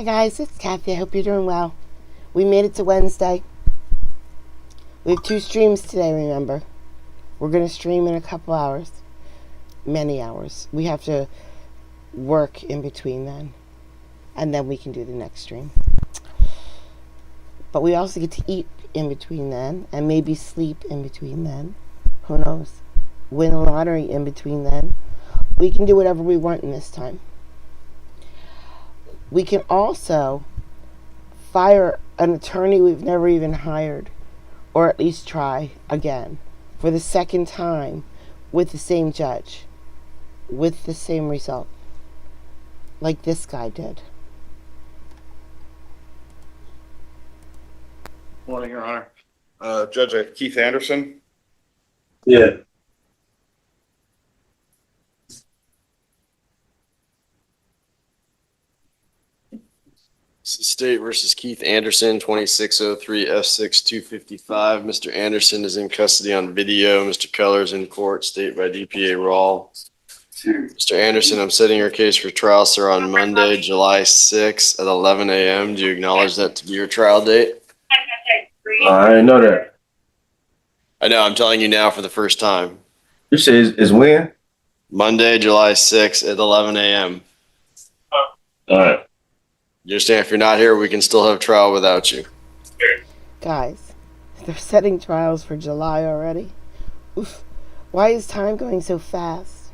Hi guys, it's Kathy. I hope you're doing well. We made it to Wednesday. We have 2 streams today, remember. We're going to stream in a couple hours. Many hours. We have to work in between then. And then we can do the next stream. But we also get to eat in between then. And maybe sleep in between then. Who knows? Win a lottery in between then. We can do whatever we want in this time. We can also fire an attorney we've never even hired, or at least try again for the second time with the same judge, with the same result, like this guy did. Morning, Your Honor. Judge Keith Anderson. Yeah. State versus Keith Anderson, 2603 F6 255. Mr. Anderson is in custody on video. Mr. Keller is in court, state by DPA Rawl. Mr. Anderson, I'm setting your case for trial, sir, on Monday, July 6th at 11 a.m. Do you acknowledge that to be your trial date? I didn't know that. I know, I'm telling you now for the first time. You say it's when? Monday, July 6th at 11 a.m. All right. You understand, if you're not here, we can still have trial without you. Guys, they're setting trials for July already. Oof. Why is time going so fast?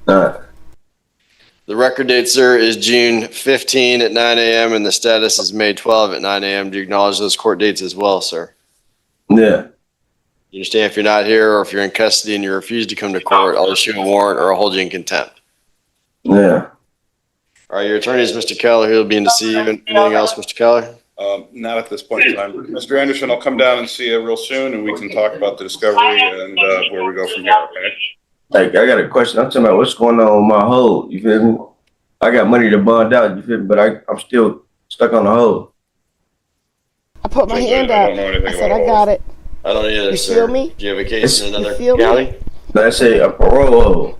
The record date, sir, is June 15 at 9 a.m. and the status is May 12 at 9 a.m. Do you acknowledge those court dates as well, sir? Yeah. You understand, if you're not here or if you're in custody and you refuse to come to court, I'll issue a warrant or I'll hold you in contempt. Yeah. All right, your attorney is Mr. Keller. He'll be in to see you. Anything else, Mr. Keller? Not at this point in time. Mr. Anderson, I'll come down and see you real soon, and we can talk about the discovery and where we go from here, okay? Like, I got a question. I'm talking about what's going on with my hold. You feel me? I got money to bond out, you feel me? But I'm still stuck on the hold. I put my hand I up. don't know anything I said, about I got it. I don't either, You sir. feel me? Do you have a case in another feel me? county? Let's say a parole hold.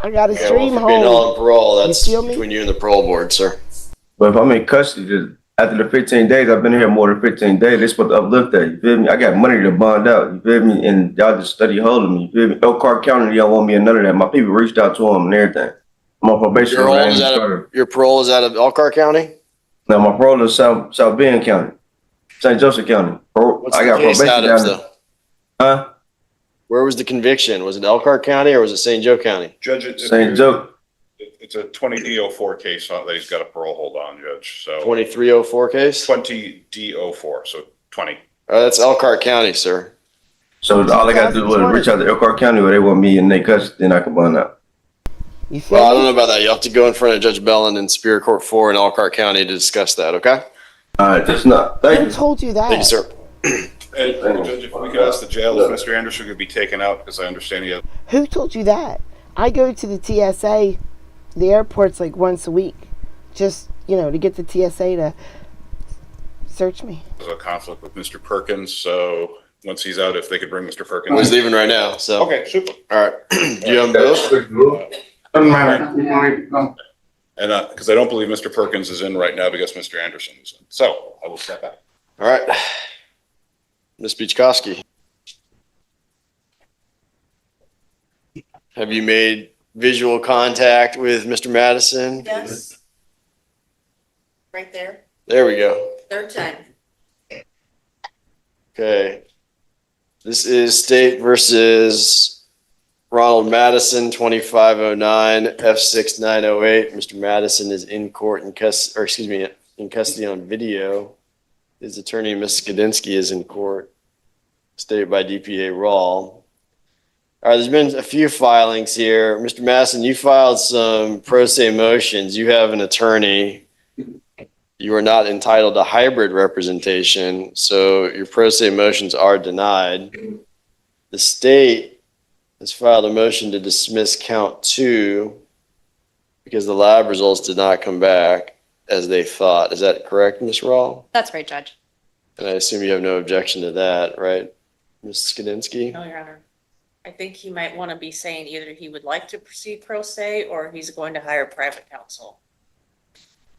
I got a Okay, well, stream if you're being held hold. on parole, that's You feel me? between you and the parole board, sir. But if I'm in custody, after the 15 days, I've been here more than 15 days. They're supposed to uplift that, you feel me? I got money to bond out, you feel me? And y'all just study holding me, you feel me? Elkhart County, y'all want me and none of that. My people reached out to them and everything. I'm on probation. Your parole is out of Elkhart County? No, my parole is South Bend County, St. Joseph County. What's the case out of, though? Huh? Where was the conviction? Was it Elkhart County or was it St. Joe County? Judge, St. Joe. it's a 20D04 case that he's got a parole hold on, Judge. So 2304 case? 20D04, so 20. That's Elkhart County, sir. So all I got to do was reach out to Elkhart County where they want me in their custody, then I can bond out. You feel Well, I don't me? know about that. You'll have to go in front of Judge Bellin in Superior Court 4 in Elkhart County to discuss that, okay? All right, that's not. Thank Who you. told you that? Thank you, sir. And Judge, if we could ask the jail if Mr. Anderson could be taken out, because I understand he has. Who told you that? I go to the TSA, the airport's like once a week, just, to get the TSA to search me. A conflict with Mr. Perkins, so once he's out, if they could bring Mr. Perkins. He's leaving right now, so. Okay, super. All right. Do you have them both? And because I don't believe Mr. Perkins is in right now because Mr. Anderson is in. So I will step back. All right. Ms. Beachkowski. Have you made visual contact with Mr. Madison? Yes. Right there. There we go. Third time. Okay. This is State versus Ronald Madison, 2509 F6908. Mr. Madison is in court in custody on video. His attorney, Ms. Skadinsky, is in court, stated by DPA Rawl. All right, there's been a few filings here. Mr. Madison, you filed some pro se motions. You have an attorney. You are not entitled to hybrid representation, so your pro se motions are denied. The state has filed a motion to dismiss count 2 because the lab results did not come back as they thought. Is that correct, Ms. Rawl? That's right, Judge. And I assume you have no objection to that, right, Ms. Skadinsky? No, Your Honor. I think he might want to be saying either he would like to proceed pro se or he's going to hire private counsel.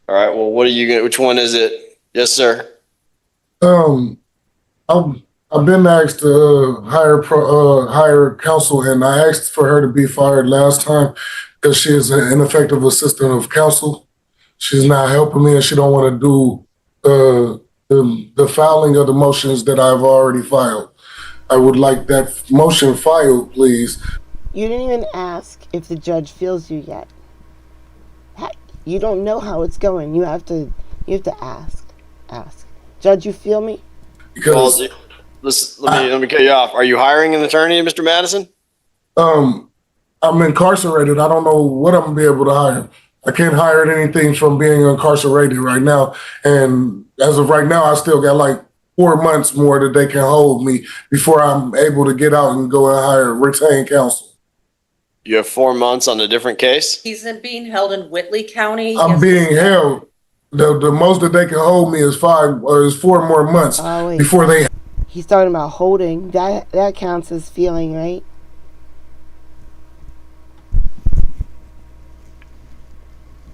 All right. Well, what are you going? Which one is it? Yes, sir. I've I've been asked to hire counsel, and I asked for her to be fired last time because she is an ineffective assistant of counsel. She's not helping me, and she don't want to do the filing of the motions that I've already filed. I would like that motion filed, please. You didn't even ask if the judge feels you yet. You don't know how it's going. You have to ask. Ask. Judge, you feel me? Because Let me cut you off. Are you hiring an attorney, Mr. Madison? I'm incarcerated. I don't know what I'm gonna be able to hire. I can't hire anything from being incarcerated right now. And as of right now, I still got like 4 months more that they can hold me before I'm able to get out and go and hire retain counsel. You have 4 months on a different case? He's being held in Whitley County. I'm being held. The most that they can hold me is 4 more months Oh, wait. before they. He's talking about holding. That counts as feeling, right?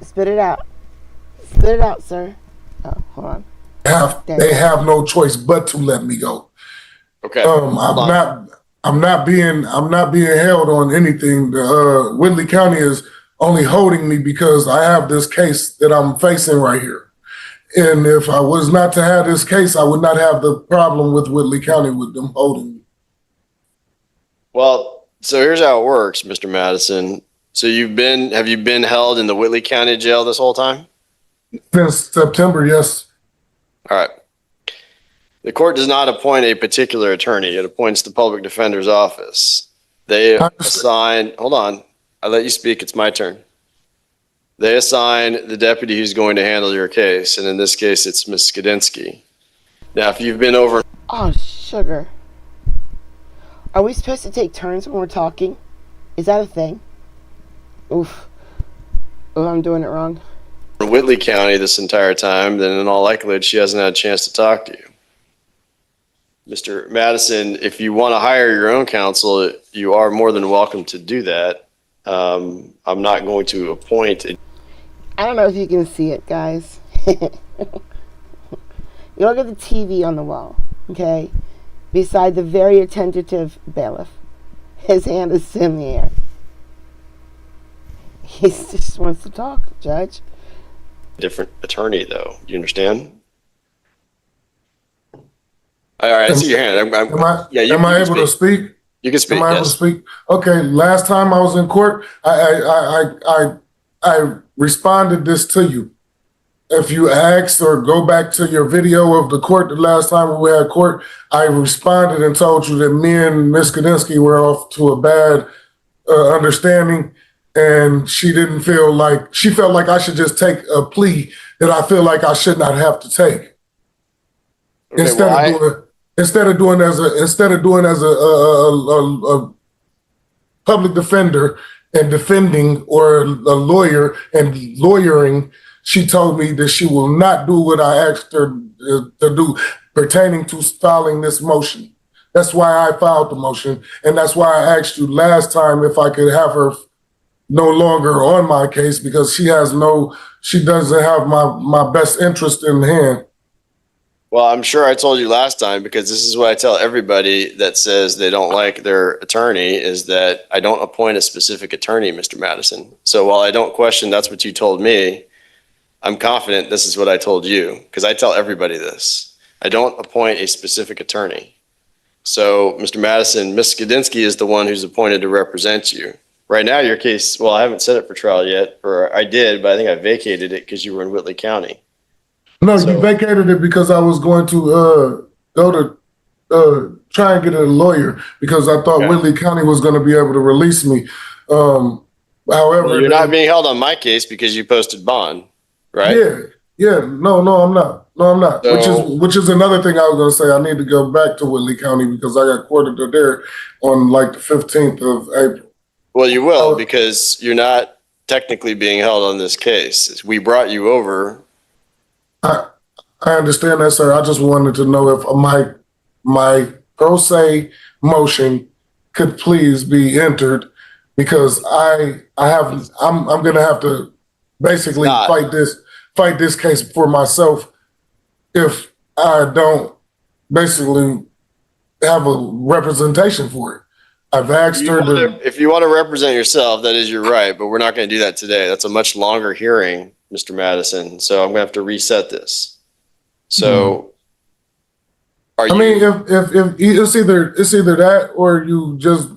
Spit it out. Spit it out, sir. Oh, hold on. They have no choice but to let me go. Okay. I'm not being held on anything. Whitley County is only holding me because I have this case that I'm facing right here. And if I was not to have this case, I would not have the problem with Whitley County with them holding me. Well, so here's how it works, Mr. Madison. So have you been held in the Whitley County jail this whole time? Since September, yes. All right. The court does not appoint a particular attorney. It appoints the public defender's office. They assign, hold on, I let you speak. It's my turn. They assign the deputy who's going to handle your case. And in this case, it's Ms. Skadinsky. Now, if you've been over. Oh, sugar. Are we supposed to take turns when we're talking? Is that a thing? Oof. Oh, I'm doing it wrong. In Whitley County this entire time, then in all likelihood, she hasn't had a chance to talk to you. Mr. Madison, if you want to hire your own counsel, you are more than welcome to do that. I'm not going to appoint. I don't know if you can see it, guys. You look at the TV on the wall, okay? Beside the very attentive bailiff. His hand is in the air. He just wants to talk, Judge. Different attorney, though. You understand? All right, I see your hand. Am I able to speak? You can speak. Am I able to speak? Okay. Last time I was in court, I responded this to you. If you asked or go back to your video of the court the last time we had court, I responded and told you that me and Ms. Kadinsky were off to a bad understanding, and she felt like I should just take a plea that I feel like I should not have to take. Okay, Instead of doing as a public defender and defending, or a lawyer and lawyering, she told me that she will not do what I asked her to do pertaining to filing this motion. That's why I filed the motion, and that's why I asked you last time if I could have her no longer on my case, because she doesn't have my best interest in hand. Well, I'm sure I told you last time, because this is what I tell everybody that says they don't like their attorney, is that I don't appoint a specific attorney, Mr. Madison. So while I don't question that's what you told me, I'm confident this is what I told you, because I tell everybody this. I don't appoint a specific attorney. So, Mr. Madison, Ms. Skadinsky is the one who's appointed to represent you. Right now, your case, well, I haven't set it for trial yet, or I did, but I think I vacated it because you were in Whitley County. No, you vacated it because I was going to go to try and get a lawyer, because I thought Whitley County was going to be able to release me. However, well, you're not being held on my case because you posted bond, right? Yeah. No, I'm not. So, which is another thing I was going to say. I need to go back to Whitley County because I got quartered there on like the 15th of April. Well, you will, because you're not technically being held on this case. We brought you over. I understand that, sir. I just wanted to know if my pro se motion could please be entered, because I'm going to have to basically fight fight this case for myself if I don't basically have a representation for it. I've asked her to. If you want to represent yourself, that is your right, but we're not going to do that today. That's a much longer hearing, Mr. Madison. So I'm going to have to reset this. So, I mean, if it's either that or you just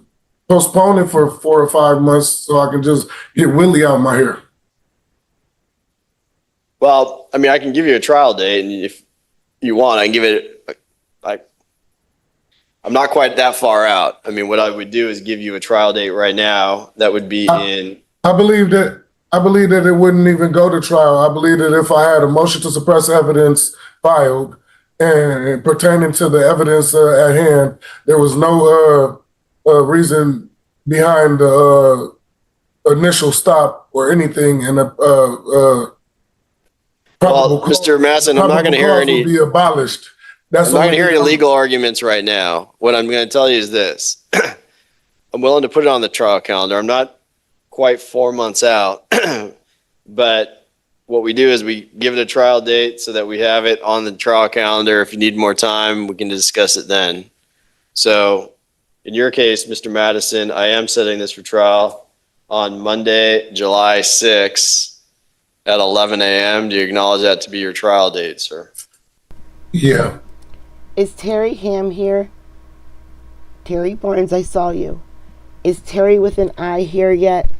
postpone it for 4 or 5 months so I can just get Willie out of my hair. well, I mean, I can give you a trial date, and if you want, I can give it. I'm not quite that far out. I mean, what I would do is give you a trial date right now. That would be in. I believe that it wouldn't even go to trial. I believe that if I had a motion to suppress evidence filed and pertaining to the evidence at hand, there was no reason behind the initial stop or anything, and Well, Mr. Madison, I'm not going to hear any. Would be abolished. I'm not going to hear any legal arguments right now. What I'm going to tell you is this. I'm willing to put it on the trial calendar. I'm not quite 4 months out, but what we do is we give it a trial date so that we have it on the trial calendar. If you need more time, we can discuss it then. So in your case, Mr. Madison, I am setting this for trial on Monday, July 6th at 11 a.m. Do you acknowledge that to be your trial date, sir? Yeah. Is Terry Ham here? Terry Barnes, I saw you. Is Terry with an I here yet?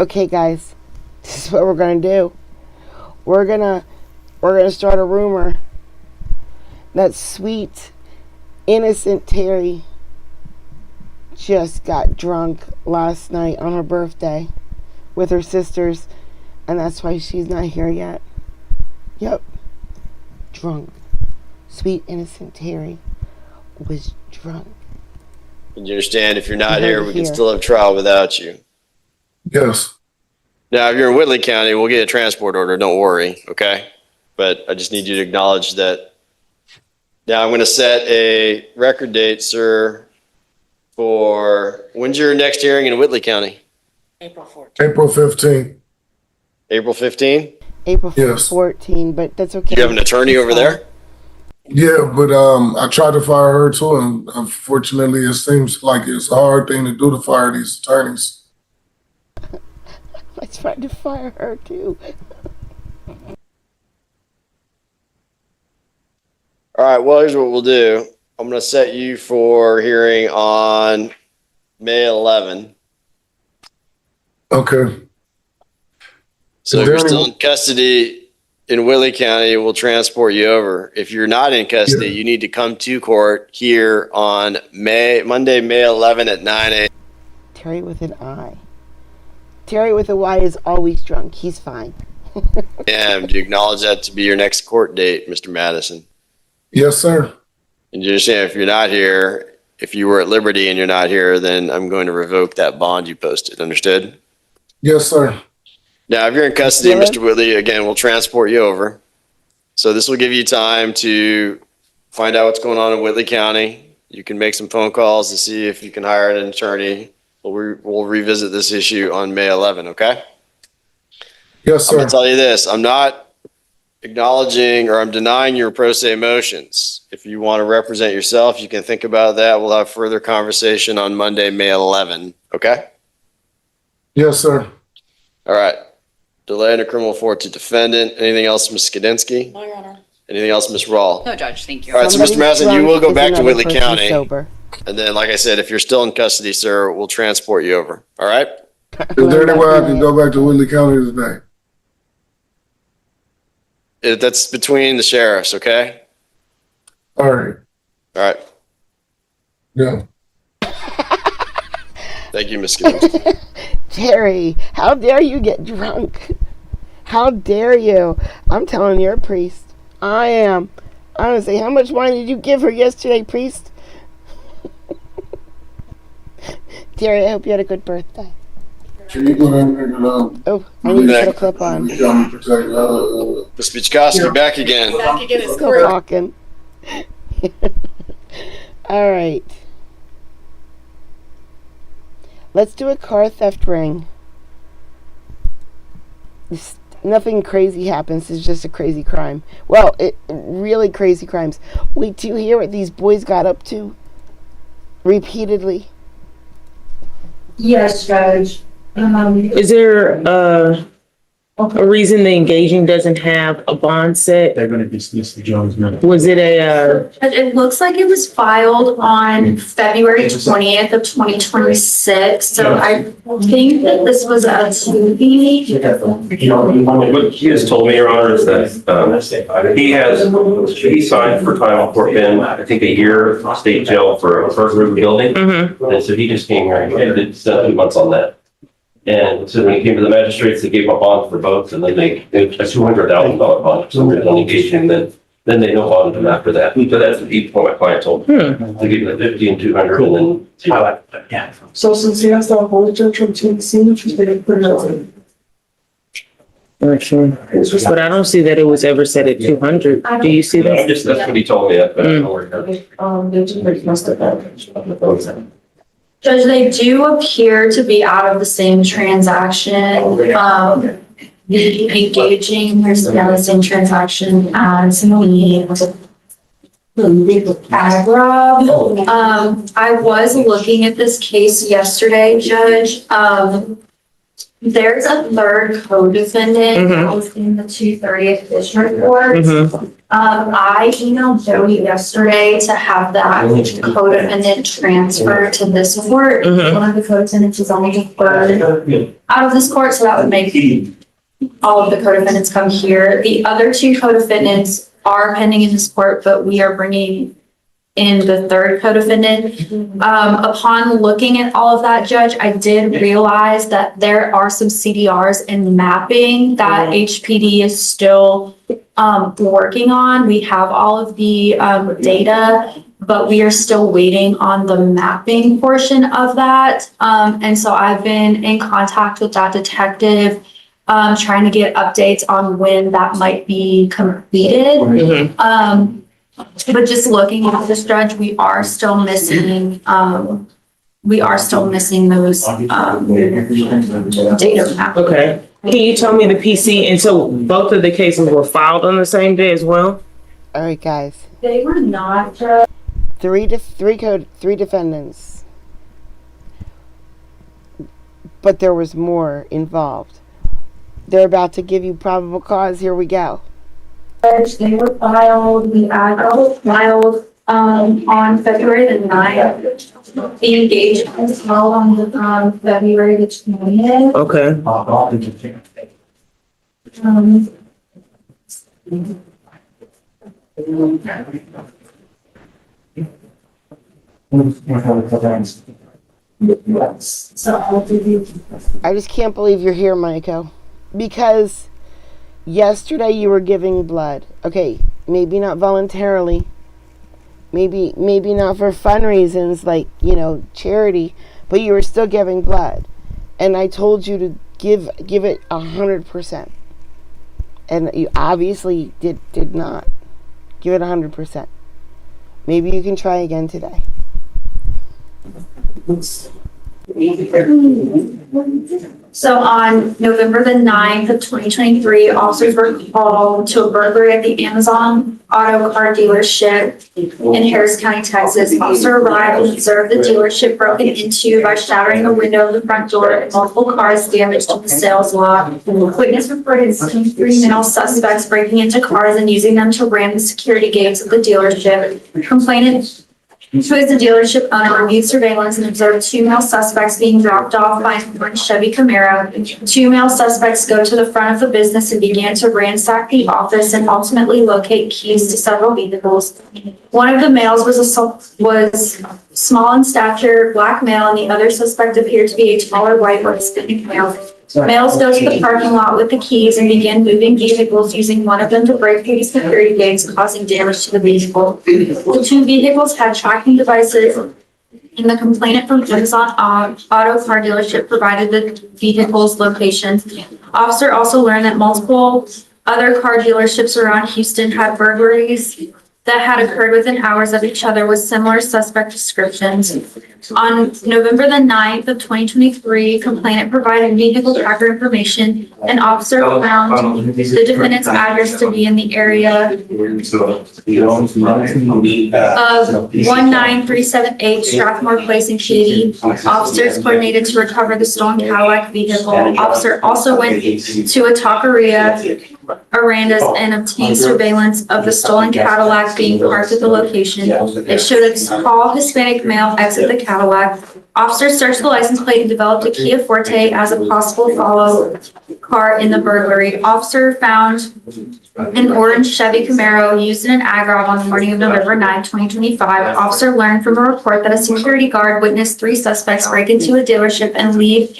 Okay, guys, this is what we're gonna do. We're gonna start a rumor that sweet, innocent Terry just got drunk last night on her birthday with her sisters, and that's why she's not here yet. Yep, drunk. Sweet, innocent Terry was drunk. And you understand, if you're not here, we can still have trial without you. Yes. Now, if you're in Whitley County, we'll get a transport order. Don't worry, okay? But I just need you to acknowledge that. Now, I'm going to set a record date, sir, for when's your next hearing in Whitley County? April 14th. April 15th. April 15? April Yes. 14, but that's okay. Do you have an attorney over there? Yeah, but I tried to fire her too, and unfortunately, it seems like it's a hard thing to do to fire these attorneys. I tried to fire her too. All right, well, here's what we'll do. I'm going to set you for hearing on May 11. Okay. So if you're still in custody in Whitley County, we'll transport you over. If you're not in custody, you need to come to court here on Monday, May 11 at 9 a.m. Terry with an I. Terry with a Y is always drunk. He's fine. Do you acknowledge that to be your next court date, Mr. Madison? Yes, sir. And you understand, if you're not here, if you were at liberty and you're not here, then I'm going to revoke that bond you posted. Understood? Yes, sir. Now, if you're in custody, Mr. Whitley, again, we'll transport you over. So this will give you time to find out what's going on in Whitley County. You can make some phone calls to see if you can hire an attorney. We'll revisit this issue on May 11, okay? Yes, sir. I'm going to tell you this. I'm not acknowledging or I'm denying your pro se motions. If you want to represent yourself, you can think about that. We'll have further conversation on Monday, May 11, okay? Yes, sir. All right. Delay under criminal forward to defendant. Anything else, Ms. Skidinski? No, Your Honor. Anything else, Ms. Rawl? No, Judge, thank you. All right, so Mr. Somebody's Madison, you drunk will go is back to another Whitley person County. Sober. And then, like I said, if you're still in custody, sir, we'll transport you over. All right? Is there any way I can go back to Whitley County today? That's between the sheriffs, okay? All right. All right. Yeah. Thank you, Ms. Skidinski. Terry, how dare you get drunk? How dare you? I'm telling you, you're a priest. I am. Honestly, how much wine did you give her yesterday, priest? Terry, I hope you had a good birthday. Can you go ahead and Oh, I need to put a clip on. Ms. Bichkowski, back again. Back again is Still court. talking. All right. Let's do a car theft ring. nothing crazy happens. It's just a crazy crime. Well, really crazy crimes. Wait till you hear what these boys got up to repeatedly. Yes, Judge. Is there a reason the engaging doesn't have a bond set? They're gonna dismiss the Jones matter. Was it a, It looks like it was filed on February 20th of 2026, so I think that this was a to-be. What he has told me, Your Honor, is that he signed for time off work in, I think, a year state jail for a burglary building. And so he just came here and did 2 months on that. And so when he came to the magistrates, they gave a bond for both, and then they a $200,000 bond for some reason engaging, then they no bonded him after that. So that's what my client told me. They gave him the 50 and 200, and then So since he has that whole judge from Tennessee, they didn't put it out. not sure. But I don't see that it was ever set at 200. Do you see that? that's what he told me. But I don't know where it goes. They just must have had. Judge, they do appear to be out of the same transaction. The engaging, there's the same transaction as the ag rob. I was looking at this case yesterday, Judge. There's a third co-defendant within the 230th District Court. I emailed Jody yesterday to have that co-defendant transferred to this court. One of the co-defendants is only deferred out of this court, so that would make all of the co-defendants come here. The other 2 co-defendants are pending in this court, but we are bringing in the third co-defendant. Upon looking at all of that, Judge, I did realize that there are some CDRs and mapping that HPD is still working on. We have all of the data, but we are still waiting on the mapping portion of that. And so I've been in contact with that detective, trying to get updates on when that might be completed. But just looking at this, Judge, we are still missing those data maps. Okay. Can you tell me the PC? And so both of the cases were filed on the same day as well? All right, guys. They were not, Judge. Three defendants. But there was more involved. They're about to give you probable cause. Here we go. They were filed, the ag was filed on February the 9th. The engagement was held on February the 20th. Okay. So I'll give you. I just can't believe you're here, Michael. Because yesterday you were giving blood. Okay, maybe not voluntarily. Maybe not for fun reasons like, charity, but you were still giving blood. And I told you to give it 100%. And you obviously did not give it 100%. Maybe you can try again today. So on November the 9th of 2023, officers were called to a burglary at the Amazon Auto Car dealership in Harris County, Texas. Officer arrived and observed the dealership broken into by shattering the window of the front door and multiple cars damaged to the sales lot. Witness reported seeing 3 male suspects breaking into cars and using them to ram the security gates of the dealership. Complainant, who is the dealership owner, reviewed surveillance and observed 2 male suspects being dropped off by a Chevy Camaro. 2 male suspects go to the front of the business and began to ransack the office and ultimately locate keys to several vehicles. One of the males was small in stature, black male, and the other suspect appeared to be a taller, white, or Hispanic male. Males go to the parking lot with the keys and begin moving vehicles, using one of them to break through the security gates, causing damage to the vehicle. The 2 vehicles had tracking devices, and the complainant from Amazon Auto Car dealership provided the vehicles' locations. Officer also learned that multiple other car dealerships around Houston had burglaries that had occurred within hours of each other with similar suspect descriptions. On November the 9th of 2023, complainant provided vehicle tracker information. An officer found the defendant's address to be in the area of 19378 Strathmore Place in Katy. Officers coordinated to recover the stolen Cadillac vehicle. Officer also went to a taqueria, Aranda's, and obtained surveillance of the stolen Cadillac being parked at the location. It showed a tall Hispanic male exit the Cadillac. Officers searched the license plate and developed a Kia Forte as a possible follow car in the burglary. Officer found an orange Chevy Camaro used in an ag rob on the morning of November 9, 2025. Officer learned from a report that a security guard witnessed 3 suspects break into a dealership and leave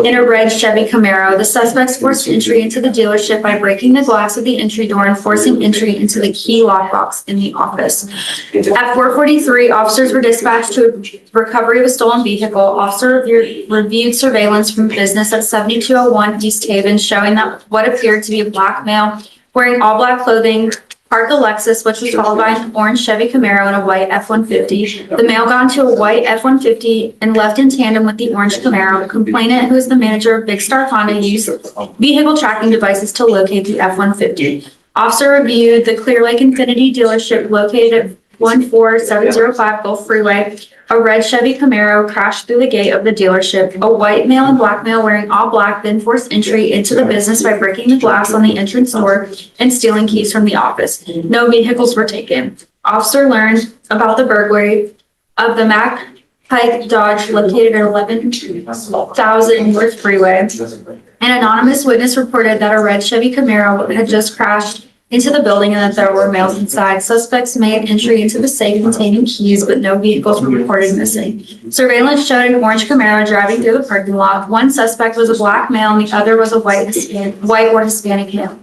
in a red Chevy Camaro. The suspects forced entry into the dealership by breaking the glass of the entry door and forcing entry into the key lockbox in the office. At 4:43, officers were dispatched to a recovery of a stolen vehicle. Officer reviewed surveillance from business at 7201 East Haven, showing that what appeared to be a black male wearing all black clothing parked a Lexus, which was followed by an orange Chevy Camaro and a white F-150. The male got into a white F-150 and left in tandem with the orange Camaro. The complainant, who is the manager of Big Star Honda, used vehicle tracking devices to locate the F-150. Officer reviewed the Clear Lake Infinity dealership located at 14705 Gulf Freeway. A red Chevy Camaro crashed through the gate of the dealership. A white male and black male wearing all black then forced entry into the business by breaking the glass on the entrance door and stealing keys from the office. No vehicles were taken. Officer learned about the burglary of the Mac Pike Dodge located at 11,000 North Freeway. An anonymous witness reported that a red Chevy Camaro had just crashed into the building and that there were males inside. Suspects made entry into the safe containing keys, but no vehicles were reported missing. Surveillance showed an orange Camaro driving through the parking lot. One suspect was a black male and the other was a white or Hispanic male.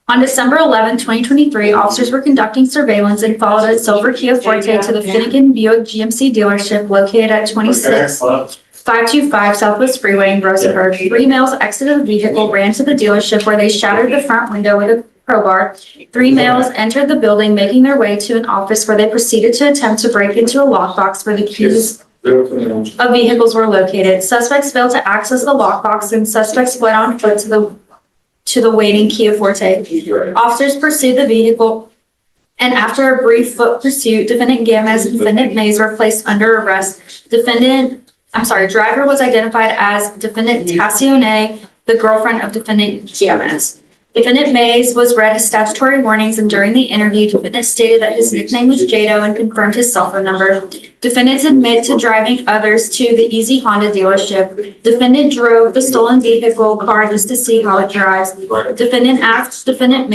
On December 11, 2023, officers were conducting surveillance and followed a silver Kia Forte to the Finnegan Buick GMC dealership located at 26525 Southwest Freeway in Rosenberg. 3 males exited the vehicle, ran to the dealership where they shattered the front window with a crowbar. 3 males entered the building, making their way to an office where they proceeded to attempt to break into a lockbox where the keys of vehicles were located. Suspects failed to access the lockbox and suspects fled on foot to the waiting Kia Forte. Officers pursued the vehicle, and after a brief foot pursuit, Defendant Gamez and Defendant Mays were placed under arrest. Driver was identified as Defendant Tassione, the girlfriend of Defendant Gamez. Defendant Mays was read his statutory warnings, and during the interview, defendant stated that his nickname was Jado and confirmed his cell phone number. Defendants admit to driving others to the Easy Honda dealership. Defendant drove the stolen vehicle car just to see how it drives. Officer asked Defendant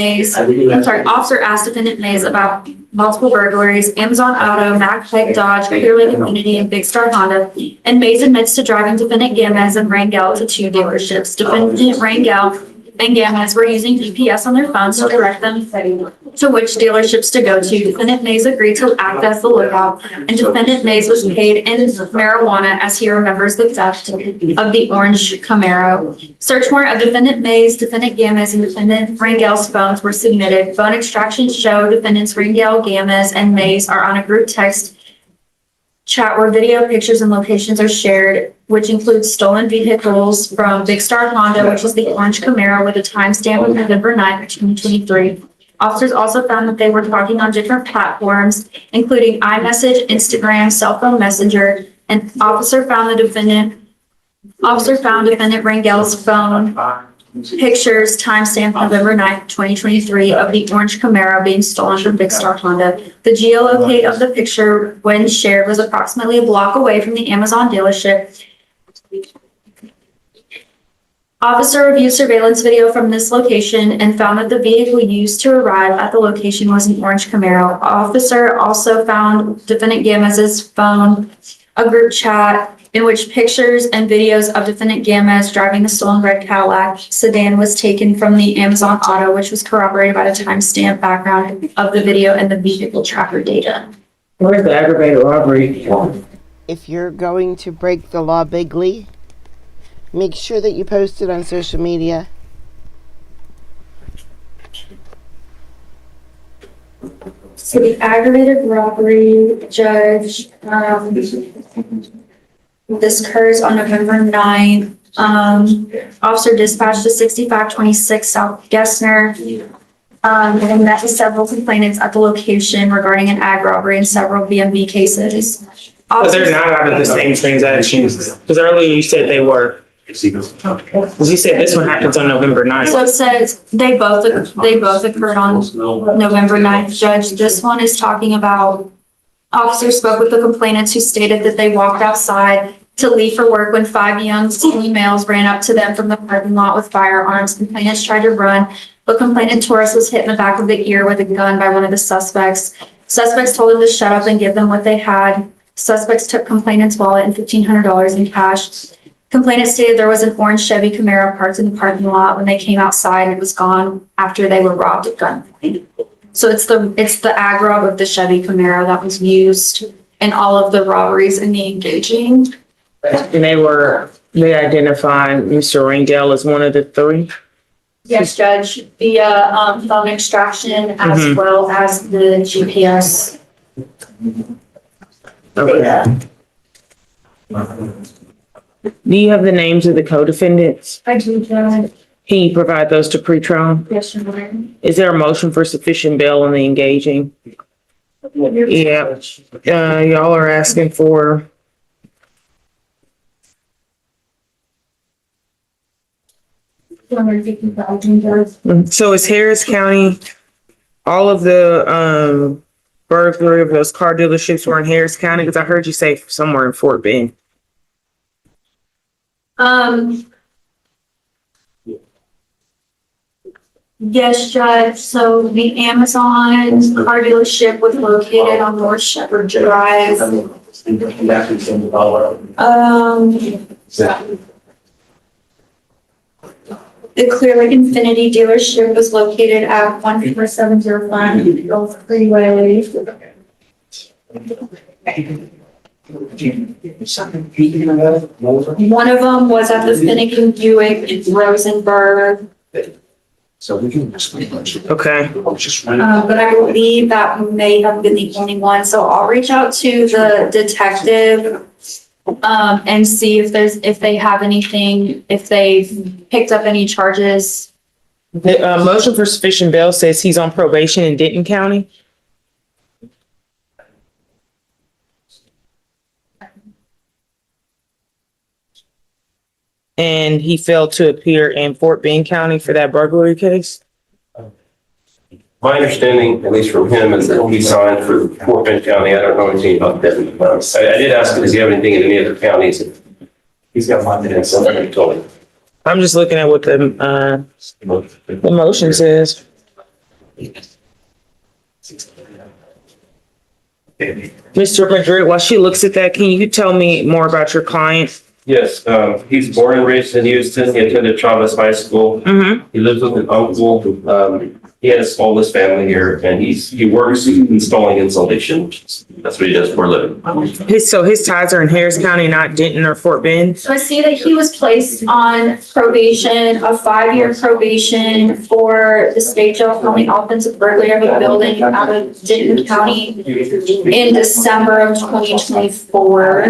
Mays about multiple burglaries, Amazon Auto, Mac Pike Dodge, Clear Lake Infinity, and Big Star Honda. And Mays admits to driving Defendant Gamez and Rangel to 2 dealerships. Defendant Rangel and Gamez were using GPS on their phones to direct them to which dealerships to go to. Defendant Mays agreed to act as the lookout, and Defendant Mays was paid in marijuana as he remembers the theft of the orange Camaro. Search warrant of Defendant Mays, Defendant Gamez, and Defendant Rangel's phones were submitted. Phone extractions show defendants Rangel, Gamez, and Mays are on a group text chat where video, pictures, and locations are shared, which includes stolen vehicles from Big Star Honda, which is the orange Camaro with a timestamp of November 9th, 2023. Officers also found that they were talking on different platforms, including iMessage, Instagram, cell phone messenger, and officer found defendant Rangel's phone pictures timestamp November 9th, 2023 of the orange Camaro being stolen from Big Star Honda. The geolocate of the picture when shared was approximately a block away from the Amazon dealership. Officer reviewed surveillance video from this location and found that the vehicle used to arrive at the location was an orange Camaro. Officer also found Defendant Gamez's phone, a group chat in which pictures and videos of Defendant Gamez driving the stolen red Cadillac sedan was taken from the Amazon Auto, which was corroborated by the timestamp background of the video and the vehicle tracker data. Where's the aggravated robbery? If you're going to break the law bigly, make sure that you post it on social media. So the aggravated robbery judge, this occurs on November 9th. Officer dispatched to 6526 South Gessner. And met with several complainants at the location regarding an ag robbery and several BMV cases. But they're not out of the same transactions, because earlier you said they were. Because you said this one happens on November 9th. So it says they both occurred on November 9th, Judge. This one is talking about officers spoke with the complainants who stated that they walked outside to leave for work when 5 young females ran up to them from the parking lot with firearms. Complainants tried to run, but complainant Torres was hit in the back of the ear with a gun by one of the suspects. Suspects told him to shut up and give them what they had. Suspects took complainant's wallet and $1,500 in cash. Complainant stated there was an orange Chevy Camaro parked in the parking lot. When they came outside, it was gone after they were robbed at gunpoint. So it's the ag rob of the Chevy Camaro that was used in all of the robberies and the engaging. And they identified Mr. Ringdale as one of the three? Yes, Judge, via phone extraction as well as the GPS. Okay. Do you have the names of the co-defendants? I do, Judge. Can you provide those to pretrial? Yes, Your Honor. Is there a motion for sufficient bail on the engaging? Yeah, y'all are asking for. So is Harris County, all of the burglary of those car dealerships were in Harris County? Because I heard you say somewhere in Fort Bend. Yes, Judge. So the Amazon car dealership was located on North Shepherd Drive. The Clear Lake Infinity dealership was located at 14705 Gulf Freeway. One of them was at the Finnegan Buick in Rosenberg. Okay. But I believe that may have been the only one. So I'll reach out to the detective and see if they have anything, if they've picked up any charges. The motion for sufficient bail says he's on probation in Denton County. And he failed to appear in Fort Bend County for that burglary case. My understanding, at least from him, is that he signed for Fort Bend County. I don't know anything about that. I did ask him, does he have anything in any other counties? He's got mine in something he told me. I'm just looking at what the motion says. Mr. Madrid, while she looks at that, can you tell me more about your client? Yes, he's born and raised in Houston. He attended Chavez High School. He lives with an uncle. He has all his family here, and he works installing insulation. That's what he does for a living. So his ties are in Harris County, not Denton or Fort Bend? So I see that he was placed on probation, a 5-year probation for the state jail felony offensive burglary of a building out of Denton County in December of 2024.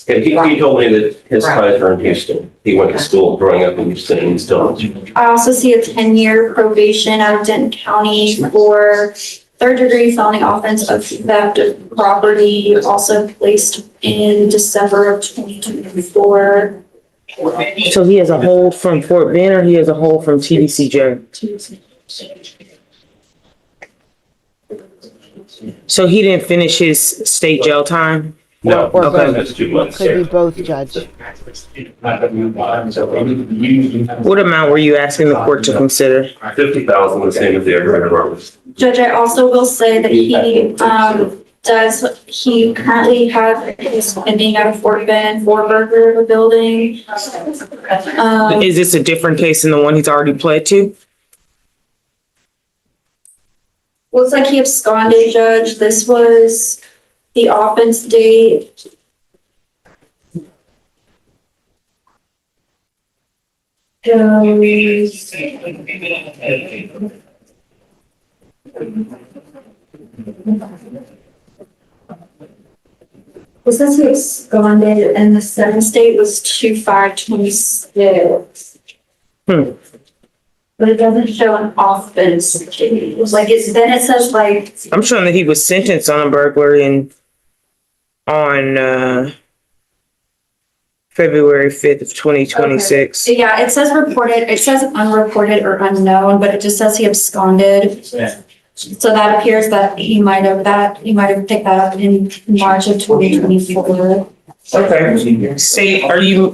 And he told me that his ties are in Houston. He went to school growing up in Houston, and he's still in Houston. I also see a 10-year probation out of Denton County for third-degree felony offense of theft of property, also placed in December of 2024. So he has a hold from Fort Bend, or he has a hold from TDCJ? So he didn't finish his state jail time? No, Or both. that's 2 months. Could be both, Judge. What amount were you asking the court to consider? 50,000, the same as the aggravated robbery. Judge, I also will say that he currently is pending out of Fort Bend for burglary of a building. Is this a different case than the one he's already pled to? Looks like he absconded, Judge. This was the offense date. It says he absconded and the sentence date was 2/5/26. But it doesn't show an offense date. Like then it says like, I'm showing that he was sentenced on a burglary on February 5th of 2026. okay. Yeah, it says reported, it says unreported or unknown, but it just says he absconded. So that appears that he might have picked that up in March of 2024. Okay. State, are you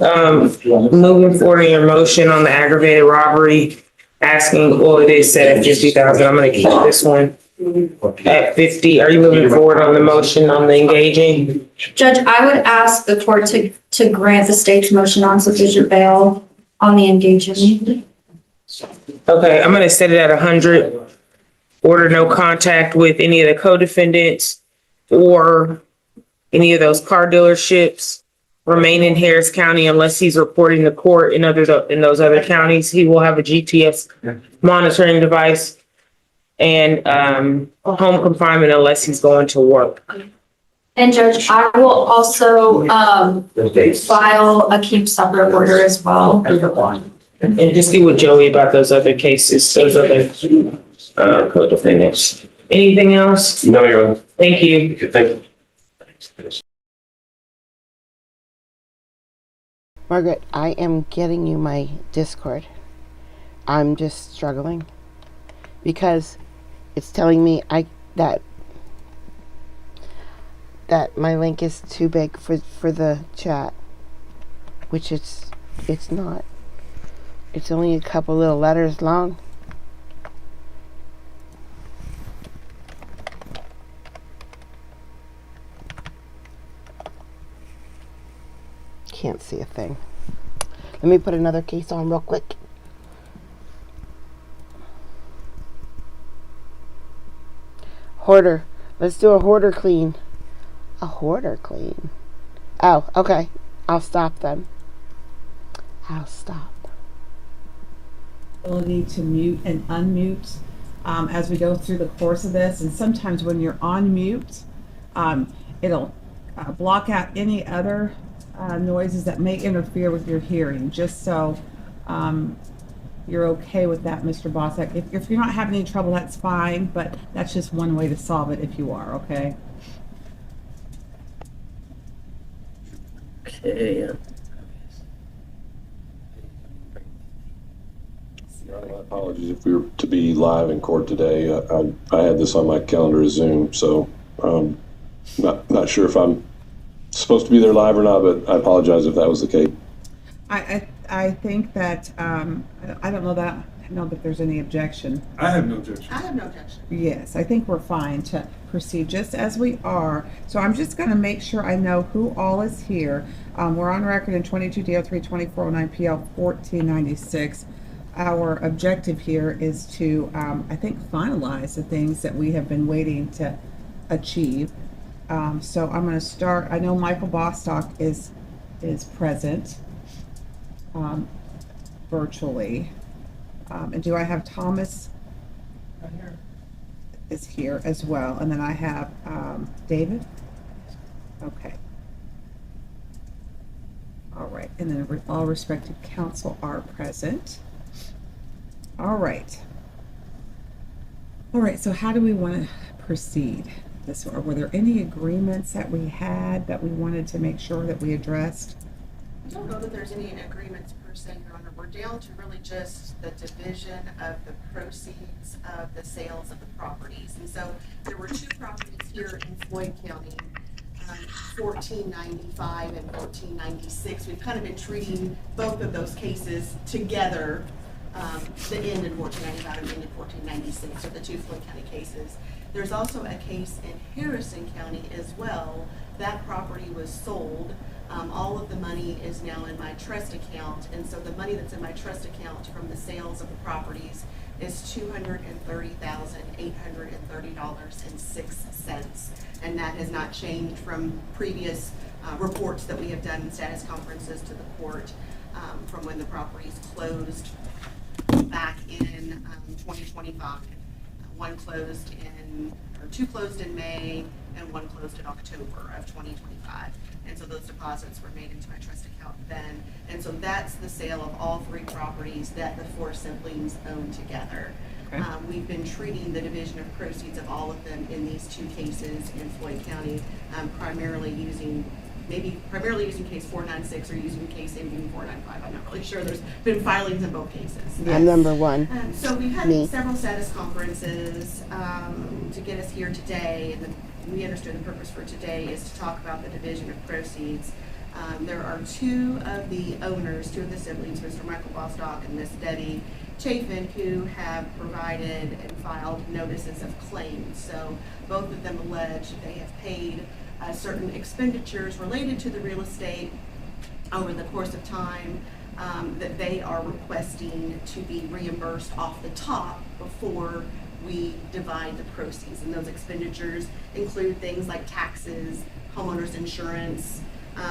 moving forward in your motion on the aggravated robbery? Asking, well, it is set at 50,000. I'm gonna keep this one at 50. Are you moving forward on the motion on the engaging? Judge, I would ask the court to grant the state's motion on sufficient bail on the engagement. Okay, I'm gonna set it at 100. Order no contact with any of the co-defendants or any of those car dealerships. Remain in Harris County unless he's reporting to court in those other counties. He will have a GPS monitoring device and home confinement unless he's going to work. And Judge, I will also file a keep separate order as well. And just get with Joey about those other cases, those other co-defendants. Anything else? No, Your Honor. Thank you. Thank you. Margaret, I am getting you my Discord. I'm just struggling because it's telling me that my link is too big for the chat, which it's not. It's only a couple little letters long. Can't see a thing. Let me put another case on real quick. Hoarder. Let's do a hoarder clean. A hoarder clean. Oh, okay. I'll stop them. I'll stop. Ability to mute and unmute as we go through the course of this, and sometimes when you're on mute, it'll block out any other noises that may interfere with your hearing, just so you're okay with that, Mr. Bossack. If you're not having any trouble, that's fine, but that's just one way to solve it if you are, okay? Okay. My apologies if we were to be live in court today. I had this on my calendar as Zoom, so not sure if I'm supposed to be there live or not, but I apologize if that was the case. I think that I don't know that there's any objection. I have no objection. I have no objection. Yes, I think we're fine to proceed just as we are. So I'm just going to make sure I know who all is here. We're on record in 22 DO3 2409 PL 1496. Our objective here is to, I think, finalize the things that we have been waiting to achieve. So I'm going to start. I know Michael Bostock is present virtually. And do I have Thomas is here as well? And then I have David. Okay. All right. And then all respective counsel are present. All right. All right. So how do we want to proceed? Were there any agreements that we had that we wanted to make sure that we addressed? I don't know that there's any agreements per se, Your Honor. We're down to really just the division of the proceeds of the sales of the properties. And so there were two properties here in Floyd County, 1495 and 1496. We've kind of been treating both of those cases together, the end in 1495 and the end in 1496, so the two Floyd County cases. There's also a case in Harrison County as well. That property was sold. All of the money is now in my trust account, and so the money that's in my trust account from the sales of the properties is $230,830.06, and that has not changed from previous reports that we have done in status conferences to the court from when the properties closed back in 2025. two closed in May and one closed in October of 2025. And so those deposits were made into my trust account then. And so that's the sale of all three properties that the four siblings own together. Okay. We've been treating the division of proceeds of all of them in these two cases in Floyd County, primarily using case 496 or using case ending 495. I'm not really sure. There's been filings in both cases. I'm number one. So we've had Me. several status conferences to get us here today, and we understood the purpose for today is to talk about the division of proceeds. There are two of the owners, two of the siblings, Mr. Michael Bostock and Miss Debbie Chafin, who have provided and filed notices of claims. So both of them allege they have paid certain expenditures related to the real estate over the course of time that they are requesting to be reimbursed off the top before we divide the proceeds. And those expenditures include things like taxes, homeowners insurance,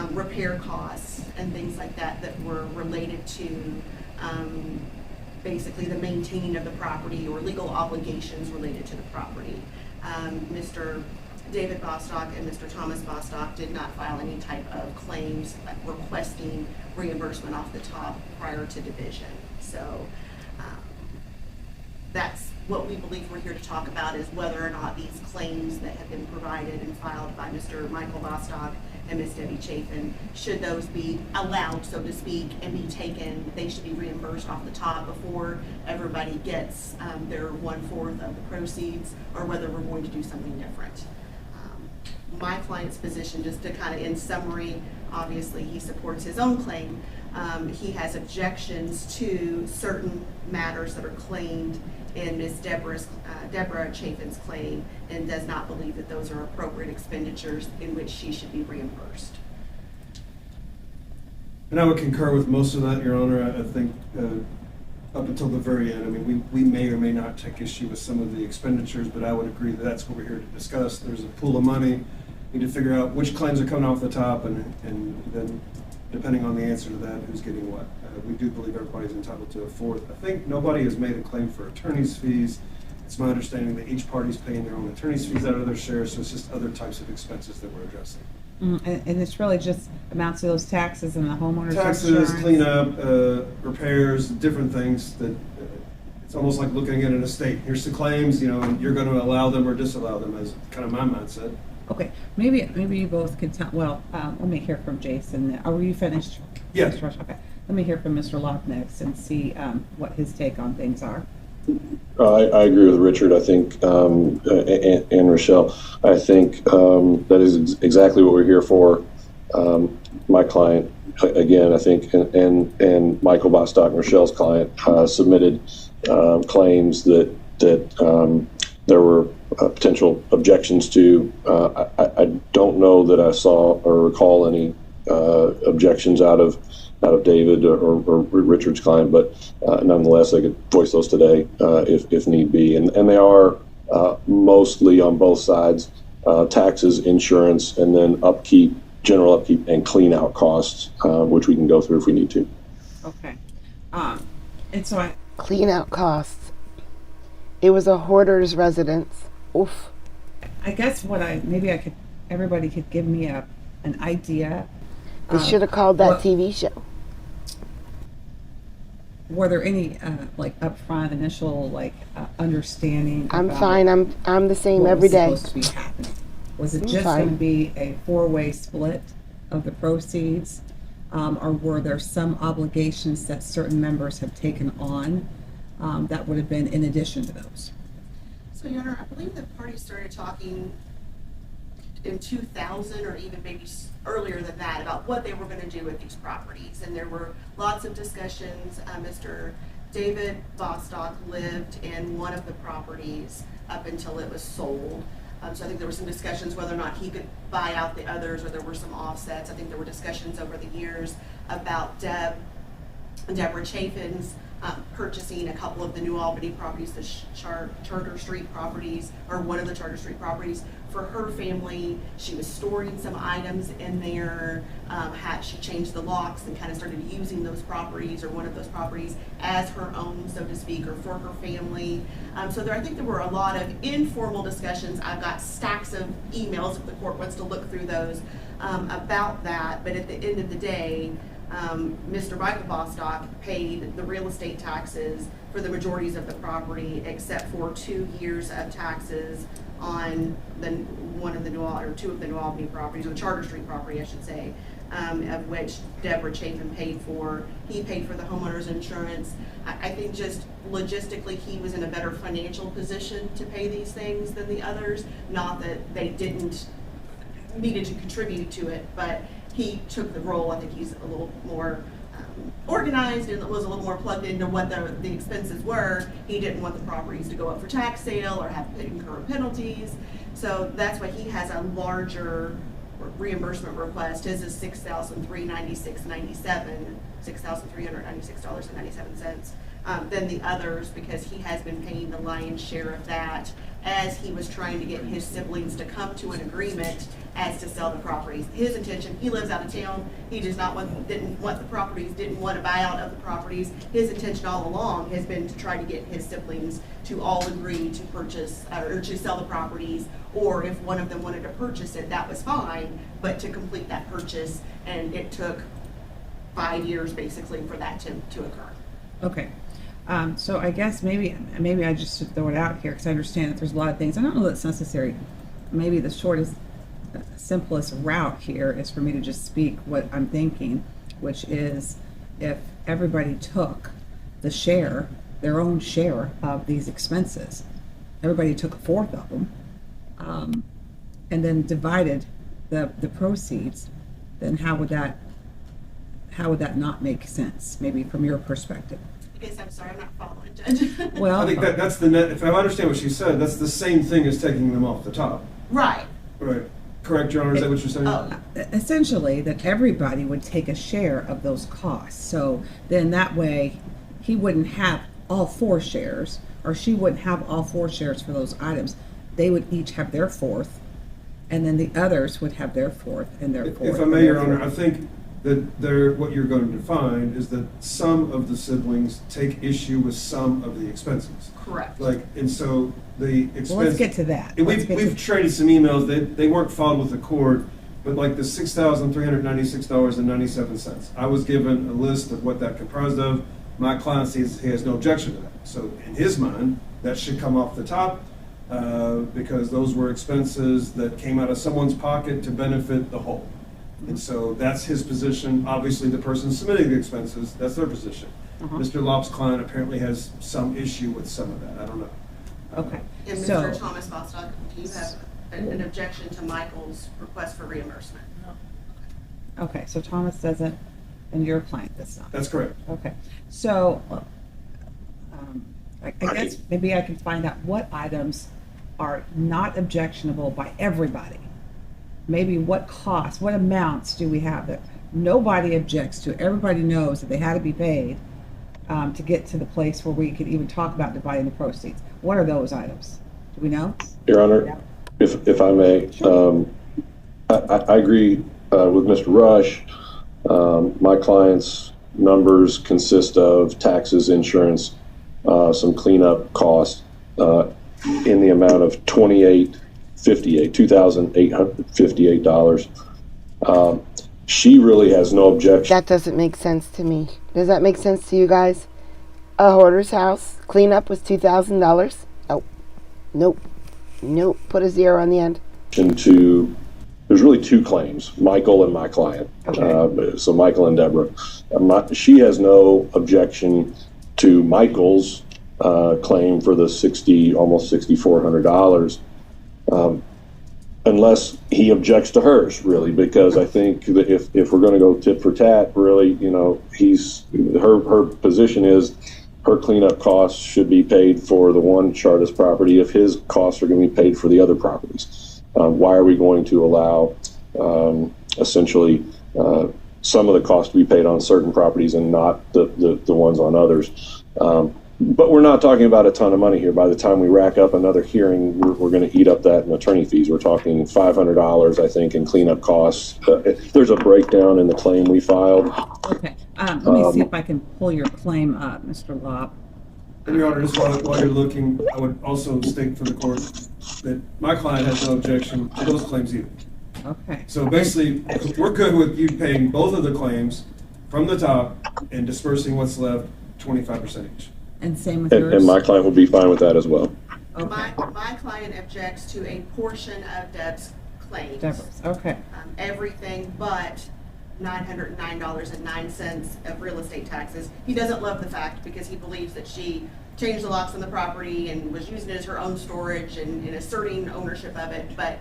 repair costs, and things like that that were related to basically the maintaining of the property or legal obligations related to the property. Mr. David Bostock and Mr. Thomas Bostock did not file any type of claims requesting reimbursement off the top prior to division. So that's what we believe we're here to talk about, is whether or not these claims that have been provided and filed by Mr. Michael Bostock and Ms. Debbie Chafin, should those be allowed, so to speak, and be taken, they should be reimbursed off the top before everybody gets their 1/4 of the proceeds, or whether we're going to do something different. My client's position, just to kind of in summary, obviously he supports his own claim. He has objections to certain matters that are claimed in Ms. Deborah Chafin's claim, and does not believe that those are appropriate expenditures in which she should be reimbursed. And I would concur with most of that, Your Honor. I think up until the very end, I mean, we may or may not take issue with some of the expenditures, but I would agree that that's what we're here to discuss. There's a pool of money. We need to figure out which claims are coming off the top, and then depending on the answer to that, who's getting what. We do believe everybody's entitled to a fourth. I think nobody has made a claim for attorney's fees. It's my understanding that each party's paying their own attorney's fees out of their share, so it's just other types of expenses that we're addressing. And it's really just amounts to those taxes and the homeowner's Taxes, insurance. cleanup, repairs, different things that, it's almost like looking at an estate. Here's the claims, and you're gonna allow them or disallow them, is kind of my mindset. Okay, maybe you both could tell, well, let me hear from Jason. Are you finished? Yes. Mr. Rush? Okay, let me hear from Mr. Locke next and see what his take on things are. I agree with Richard. I think, and Rochelle, I think that is exactly what we're here for. My client, again, I think, and Michael Bostock and Rochelle's client submitted claims that there were potential objections to. I don't know that I saw or recall any objections out of David or Richard's client, but nonetheless, I could voice those today if need be. And they are mostly on both sides, taxes, insurance, and then upkeep, general upkeep, and clean out costs, which we can go through if we need to. Okay. And so Clean out costs. It was a hoarder's residence. Oof. I guess everybody could give me an idea. They should have called that TV show. Were there any upfront initial understanding? I'm about fine. I'm the same what every was day. supposed to be happening? Was it I'm just fine. going to be a four-way split of the proceeds, or were there some obligations that certain members have taken on that would have been in addition to those? So, Your Honor, I believe the parties started talking in 2000 or even maybe earlier than that about what they were going to do with these properties. And there were lots of discussions. Mr. David Bostock lived in one of the properties up until it was sold. So I think there were some discussions whether or not he could buy out the others, or there were some offsets. I think there were discussions over the years about Deborah Chafin's purchasing a couple of the New Albany properties, the Charter Street properties, or one of the Charter Street properties for her family. She was storing some items in there. She changed the locks and kind of started using those properties, or one of those properties, as her own, so to speak, or for her family. I think there were a lot of informal discussions. I've got stacks of emails if the court wants to look through those about that. But at the end of the day, Mr. Michael Bostock paid the real estate taxes for the majorities of the property, except for 2 years of taxes on two of the New Albany properties, or the Charter Street property, I should say, of which Deborah Chapin paid for. He paid for the homeowner's insurance. I think just logistically, he was in a better financial position to pay these things than the others. Not that they needed to contribute to it, but he took the role. I think he's a little more organized and was a little more plugged into what the expenses were. He didn't want the properties to go up for tax sale or have to incur penalties. So that's why he has a larger reimbursement request. His is $6,396.97 than the others, because he has been paying the lion's share of that as he was trying to get his siblings to come to an agreement as to sell the properties. His intention, he lives out of town, he didn't want the properties, didn't want to buy out of the properties. His intention all along has been to try to get his siblings to all agree to purchase or to sell the properties, or if one of them wanted to purchase it, that was fine, but to complete that purchase, and it took 5 years basically for that to occur. Okay. So I guess maybe I just should throw it out here, because I understand that there's a lot of things. I don't know that's necessary. Maybe the shortest, simplest route here is for me to just speak what I'm thinking, which is if everybody took their own share of these expenses, everybody took a fourth of them, and then divided the proceeds, then how would that not make sense, maybe from your perspective? I guess I'm sorry, I'm not following, Judge. Well, I think that's the net, if I understand what she said, that's the same thing as taking them off the top. Right. Right. Correct, Your Honor, is that what you're saying? essentially that everybody would take a share of those costs. So then that way he wouldn't have all 4 shares, or she wouldn't have all 4 shares for those items. They would each have their fourth, and then the others would have their fourth and their fourth. If I may, Your Honor, I think that what you're going to find is that some of the siblings take issue with some of the expenses. Correct. And so the expense. Well, let's get to that. And we've traded some emails. They weren't filed with the court, but like the $6,396.97. I was given a list of what that comprised of. My client says he has no objection to that. So in his mind, that should come off the top, because those were expenses that came out of someone's pocket to benefit the whole. And so that's his position. Obviously, the person submitting the expenses, that's their position. Mr. Lopp's client apparently has some issue with some of that. I don't know. Okay. And So, Mr. Thomas Bostock, do you have an objection to Michael's request for reimbursement? okay, so Thomas doesn't, and your client does not. That's correct. Okay, so I guess maybe I can find out what items are not objectionable by everybody. Maybe what costs, what amounts do we have that nobody objects to? Everybody knows that they had to be paid to get to the place where we could even talk about dividing the proceeds. What are those items? Do we know? Your Honor, Yeah. if I may, I agree with Mr. Rush. My client's numbers consist of taxes, insurance, some cleanup costs in the amount of $2,858. She really has no objection. That doesn't make sense to me. Does that make sense to you guys? A hoarder's house cleanup was $2,000. Oh, nope. Put a 0 on the end. There's really 2 claims, Michael and my client. Okay. So Michael and Deborah. She has no objection to Michael's claim for the almost $6,400. Unless he objects to hers, really, because I think that if we're going to go tit for tat, really, her position is her cleanup costs should be paid for the one Chartist property if his costs are going to be paid for the other properties. Why are we going to allow essentially some of the costs to be paid on certain properties and not the ones on others? But we're not talking about a ton of money here. By the time we rack up another hearing, we're going to eat up that in attorney fees. We're talking $500, I think, in cleanup costs. There's a breakdown in the claim we filed. Okay, let me see if I can pull your claim up, Mr. Lopp. And Your Honor, just while you're looking, I would also state for the court that my client has no objection to those claims either. Okay. So basically, we're good with you paying both of the claims from the top and dispersing what's left 25% each. And same with yours? And my client would be fine with that as well. Okay. My client objects to a portion of Deb's claims. Deborah's, okay. Everything but $909.09 of real estate taxes. He doesn't love the fact because he believes that she changed the locks on the property and was using it as her own storage and asserting ownership of it. But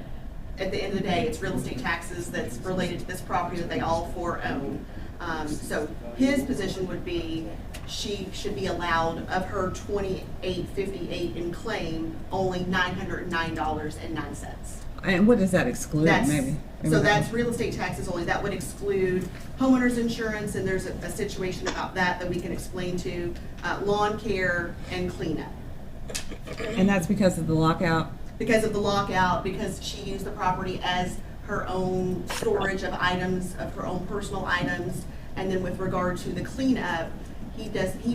at the end of the day, it's real estate taxes that's related to this property that they all four own. So his position would be she should be allowed, of her $28.58 in claim, only $909.09. And what does that exclude, maybe? So that's real estate taxes only. That would exclude homeowner's insurance, and there's a situation about that we can explain to, lawn care and cleanup. And that's because of the lockout? Because of the lockout, because she used the property as her own storage of items, of her own personal items. And then with regard to the cleanup, he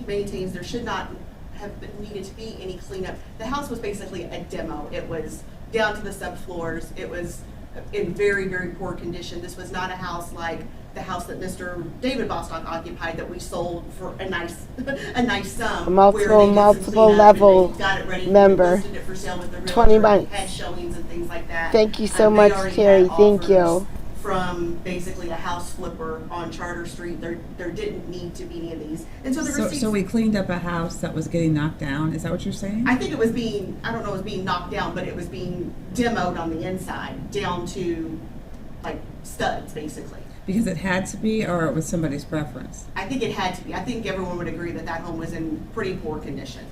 maintains there should not have needed to be any cleanup. The house was basically a demo. It was down to the subfloors. It was in very, very poor condition. This was not a house like the house that Mr. David Bostock occupied that we sold for a nice sum. Multiple level got it ready, member. listed it for sale with the realtor, 20 months. had showings and things like that. Thank you so They much, already Terry. had Thank you. offers From basically a house flipper on Charter Street. There didn't need to be any of these. And so the receipts. So we cleaned up a house that was getting knocked down, is that what you're saying? I think it was being, I don't know, it was being knocked down, but it was being demoed on the inside down to like studs, basically. Because it had to be, or it was somebody's preference? I think it had to be. I think everyone would agree that that home was in pretty poor condition.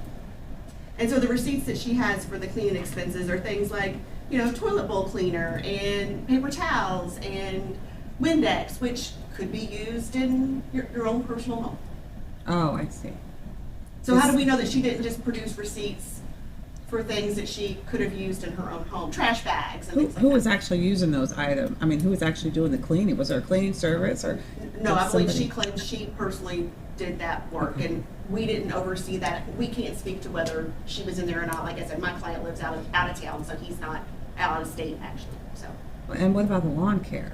And so the receipts that she has for the cleaning expenses are things like, toilet bowl cleaner and paper towels and Windex, which could be used in your own personal home. Oh, I see. So how do we know that she didn't just produce receipts for things that she could have used in her own home? Trash bags and things like Who that. was actually using those items? I mean, who was actually doing the cleaning? Was there a cleaning service or? No, I believe somebody- she claims she personally did that work, and we didn't oversee that. We can't speak to whether she was in there or not. Like I said, my client lives out of town, so he's not out of state actually. So And what about the lawn care?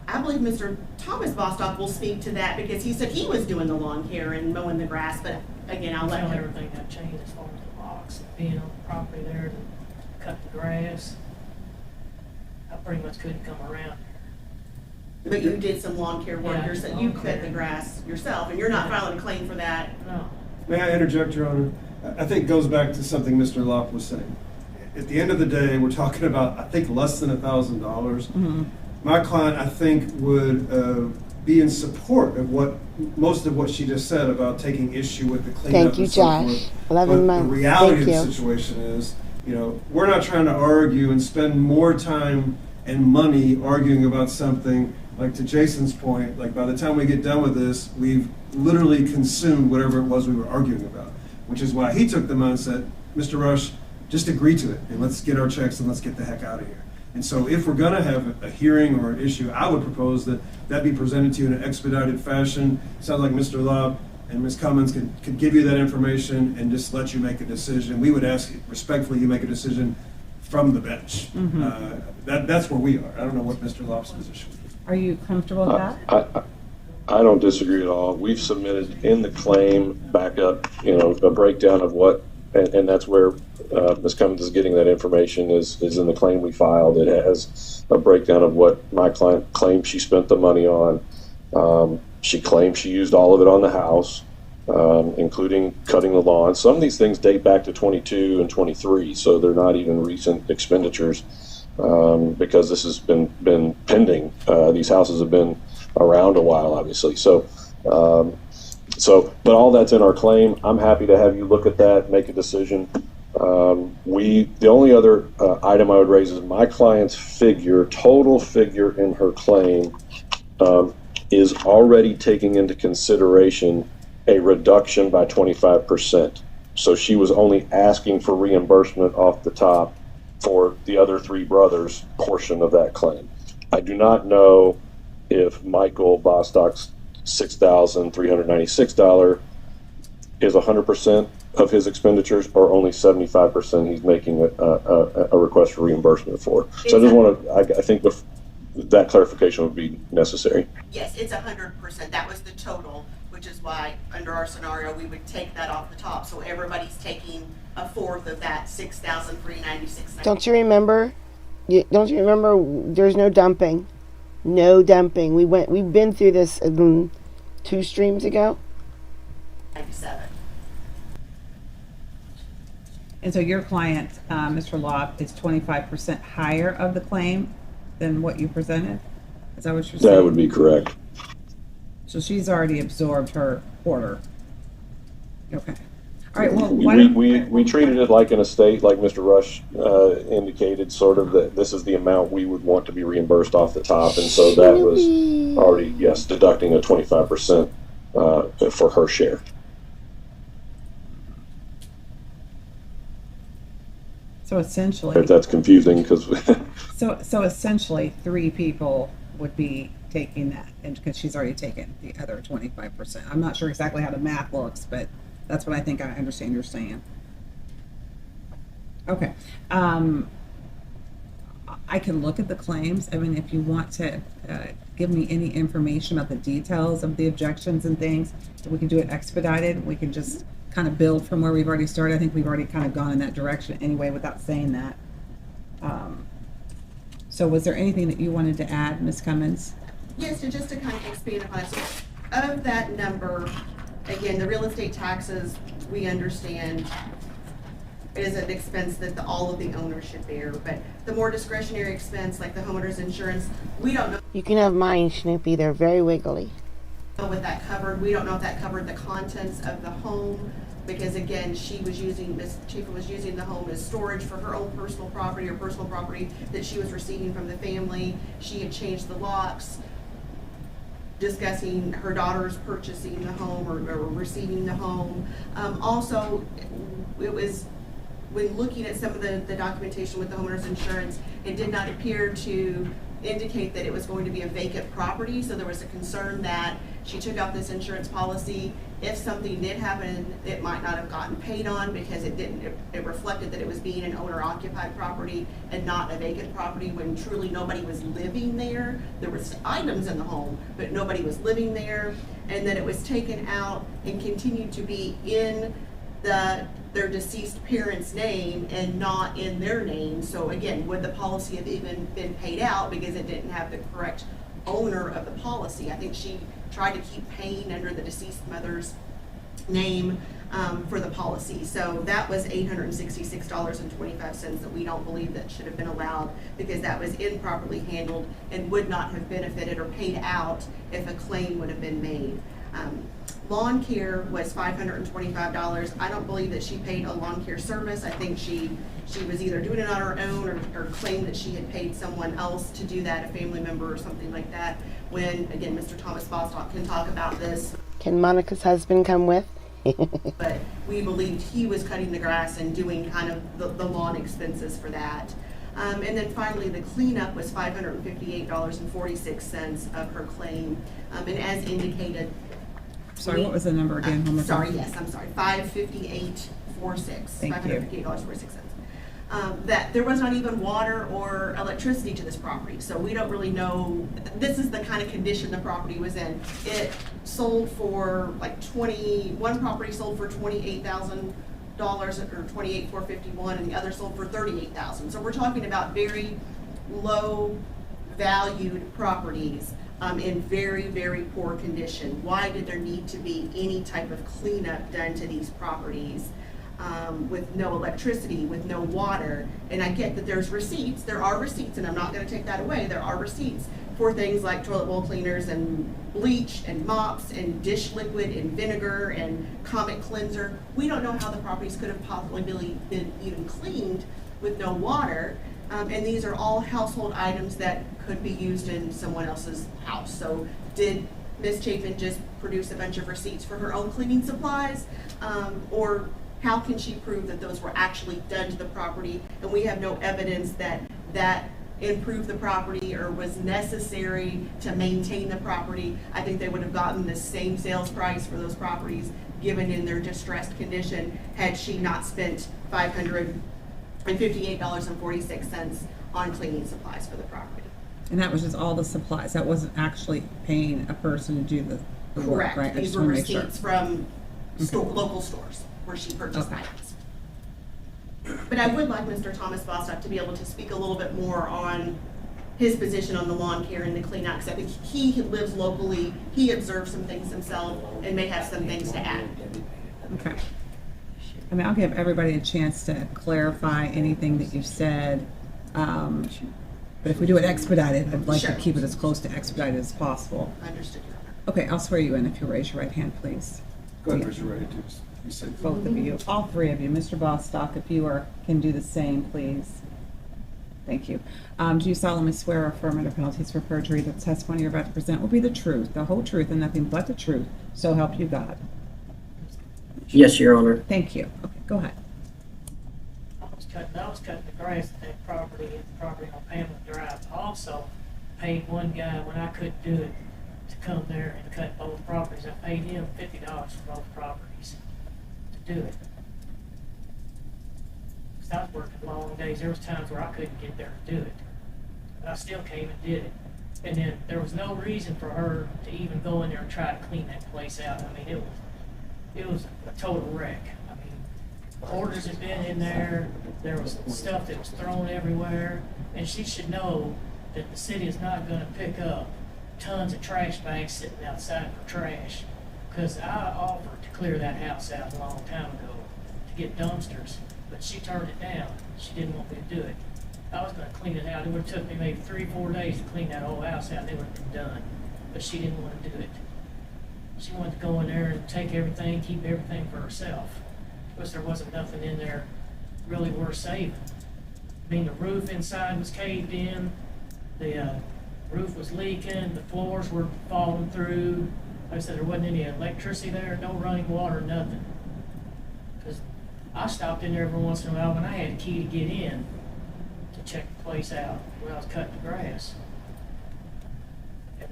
I believe Mr. Thomas Bostock will speak to that because he said he was doing the lawn care and mowing the grass. But again, I'll let him. Everything got changed as far as the locks, being on the property there to cut the grass. I pretty much couldn't come around. But you did some lawn care work Yeah, yourself. lawn You cut care. the grass yourself, and you're not filing a claim for that. No. May I interject, Your Honor? I think it goes back to something Mr. Lopp was saying. At the end of the day, we're talking about, I think, less than $1,000. Mm-hmm. My client, I think, would be in support of most of what she just said about taking issue with the cleanup. Thank you, and so Josh. forth. 11 But months. the reality Thank of you. the situation is, we're not trying to argue and spend more time and money arguing about something. Like to Jason's point, like by the time we get done with this, we've literally consumed whatever it was we were arguing about, which is why he took the mindset, Mr. Rush, just agree to it and let's get our checks and let's get the heck out of here. And so if we're gonna have a hearing or an issue, I would propose that that be presented to you in an expedited fashion. Sounds like Mr. Lobb and Ms. Cummins could give you that information and just let you make a decision. We would ask respectfully you make a decision from the bench. That's where we are. I don't know what Mr. Lobb's position is. Are you comfortable with that? I don't disagree at all. We've submitted in the claim backup, a breakdown of what, and that's where Ms. Cummins is getting that information is in the claim we filed. It has a breakdown of what my client claims she spent the money on. She claims she used all of it on the house, including cutting the lawn. Some of these things date back to 22 and 23, so they're not even recent expenditures. Because this has been pending. These houses have been around a while, obviously. But all that's in our claim. I'm happy to have you look at that, make a decision. The only other item I would raise is my client's total figure in her claim, is already taking into consideration a reduction by 25%. So she was only asking for reimbursement off the top for the other three brothers' portion of that claim. I do not know if Michael Bostock's $6,396 is 100% of his expenditures, or only 75% he's making a request for reimbursement for. So I just want to, I think that clarification would be necessary. Yes, it's 100%. That was the total, which is why under our scenario, we would take that off the top. So everybody's taking a fourth of that $6,396. Don't you remember? Don't you remember? There's no dumping. No dumping. We've been through this 2 streams ago. 97. And so your client, Mr. Locke, is 25% higher of the claim than what you presented? Is that what you're saying? That would be correct. So she's already absorbed her quarter. Okay. All right, well, why don't- We treated it like an estate, like Mr. Rush indicated, sort of that this is the amount we would want to be reimbursed off the top. And so that was already, yes, deducting a 25% for her share. So essentially, If that's confusing, because so essentially 3 people would be taking that, and because she's already taken the other 25%. I'm not sure exactly how the math looks, but that's what I think I understand you're saying. Okay. I can look at the claims. I mean, if you want to give me any information about the details of the objections and things, we can do it expedited. We can just kind of build from where we've already started. I think we've already kind of gone in that direction anyway without saying that. So was there anything that you wanted to add, Ms. Cummins? Yes, so just to kind of expand upon it, so of that number, again, the real estate taxes, we understand is an expense that all of the owners should bear, but the more discretionary expense, like the homeowner's insurance, we don't know You can have mine, Snoopy. They're very wiggly. what that covered. We don't know if that covered the contents of the home, because again, Ms. Chifa was using the home as storage for her own personal property or personal property that she was receiving from the family. She had changed the locks, discussing her daughter's purchasing the home or receiving the home. Also, it was, when looking at some of the documentation with the homeowner's insurance, it did not appear to indicate that it was going to be a vacant property. So there was a concern that she took out this insurance policy. If something did happen, it might not have gotten paid on because it reflected that it was being an owner occupied property and not a vacant property, when truly nobody was living there. There was items in the home, but nobody was living there. And then it was taken out and continued to be in their deceased parent's name and not in their name. So again, would the policy have even been paid out because it didn't have the correct owner of the policy? I think she tried to keep paying under the deceased mother's name for the policy. So that was $866.25 that we don't believe that should have been allowed, because that was improperly handled and would not have benefited or paid out if a claim would have been made. Lawn care was $525. I don't believe that she paid a lawn care service. I think she was either doing it on her own or claimed that she had paid someone else to do that, a family member or something like that. When, again, Mr. Thomas Bostock can talk about this. Can Monica's husband come with? But we believed he was cutting the grass and doing kind of the lawn expenses for that. And then finally, the cleanup was $558.46 of her claim. And as indicated, Sorry, what was the number again? One more time. sorry, yes, I'm sorry, $558.46. Thank you. $558.46. That there was not even water or electricity to this property, so we don't really know. This is the kind of condition the property was in. It sold for like one property sold for $28,000 or $28,451, and the other sold for $38,000. So we're talking about very low valued properties in very, very poor condition. Why did there need to be any type of cleanup done to these properties with no electricity, with no water? And I get that there's receipts. There are receipts, and I'm not going to take that away. There are receipts for things like toilet bowl cleaners and bleach and mops and dish liquid and vinegar and Comet cleanser. We don't know how the properties could have possibly been even cleaned with no water. And these are all household items that could be used in someone else's house. So did Ms. Chapin just produce a bunch of receipts for her own cleaning supplies? Or how can she prove that those were actually done to the property? And we have no evidence that that improved the property or was necessary to maintain the property. I think they would have gotten the same sales price for those properties given in their distressed condition had she not spent $558.46 on cleaning supplies for the property. And that was just all the supplies. That wasn't actually paying a person to do the work, Correct. right? I These just were want to make sure. receipts from local stores where she purchased Okay. items. But I would like Mr. Thomas Bostock to be able to speak a little bit more on his position on the lawn care and the clean out, because I think he lives locally, he observes some things himself, and may have some things to add. Okay. I mean, I'll give everybody a chance to clarify anything that you've said. But if we do it expedited, I'd like to Sure. keep it as close to expedited as possible. Understood, Your Honor. Okay, I'll swear you in if you'll raise your right hand, please. Go ahead, raise your right hand, too. You said. Both of you, all three of you. Mr. Bostock, if you can do the same, please. Thank you. Do you solemnly swear or affirm under penalties for perjury that the testimony you're about to present will be the truth, the whole truth, and nothing but the truth, so help you God? Yes, Your Honor. Thank you. Okay, go ahead. I was cutting the grass at that property on Pamela Drive. I also paid one guy when I couldn't do it to come there and cut both properties. I paid him $50 for both properties to do it. 'Cause I was working long days. There was times where I couldn't get there to do it. But I still came and did it. And then there was no reason for her to even go in there and try to clean that place out. I mean, it was a total wreck. I mean, Hoarders had been in there, there was stuff that was thrown everywhere, and she should know that the city is not gonna pick up tons of trash bags sitting outside for trash. Cause I offered to clear that house out a long time ago to get dumpsters, but she turned it down. She didn't want me to do it. I was gonna clean it out. It would've took me maybe 3-4 days to clean that whole house out, and it would've been done, but she didn't wanna do it. She wanted to go in there and take everything, keep everything for herself. Because there wasn't nothing in there really worth saving. I mean, the roof inside was caved in, the roof was leaking, the floors were falling through. Like I said, there wasn't any electricity there, no running water, nothing. Because I stopped in there every once in a while when I had a key to get in to check the place out when I was cutting the grass. And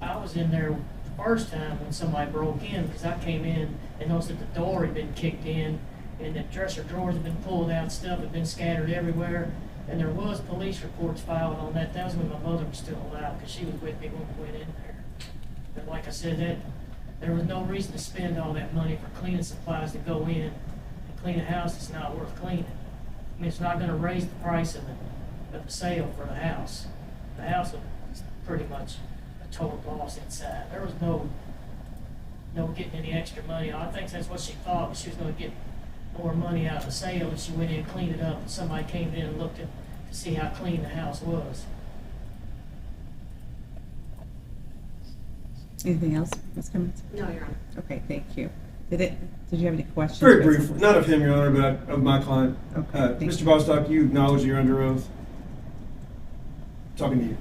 I was in there first time when somebody broke in, because I came in and noticed that the door had been kicked in and the dresser drawers had been pulled out, stuff had been scattered everywhere, and there was police reports filed on that. That was when my mother was still alive, because she was with me when we went in there. But like I said, there was no reason to spend all that money for cleaning supplies to go in and clean a house that's not worth cleaning. I mean, it's not gonna raise the price of the sale for the house. The house was pretty much total loss inside. There was no getting any extra money. I think that's what she thought. She was going to get more money out of the sale, and she went in and cleaned it up, and somebody came in and looked to see how clean the house was. Anything else, Ms. Cummins? No, Your Honor. Okay, thank you. Did you have any questions? Very brief, not of him, Your Honor, but of my client. Okay, thank Mr. you. Bostock, you acknowledge you're under oath? Talking to you.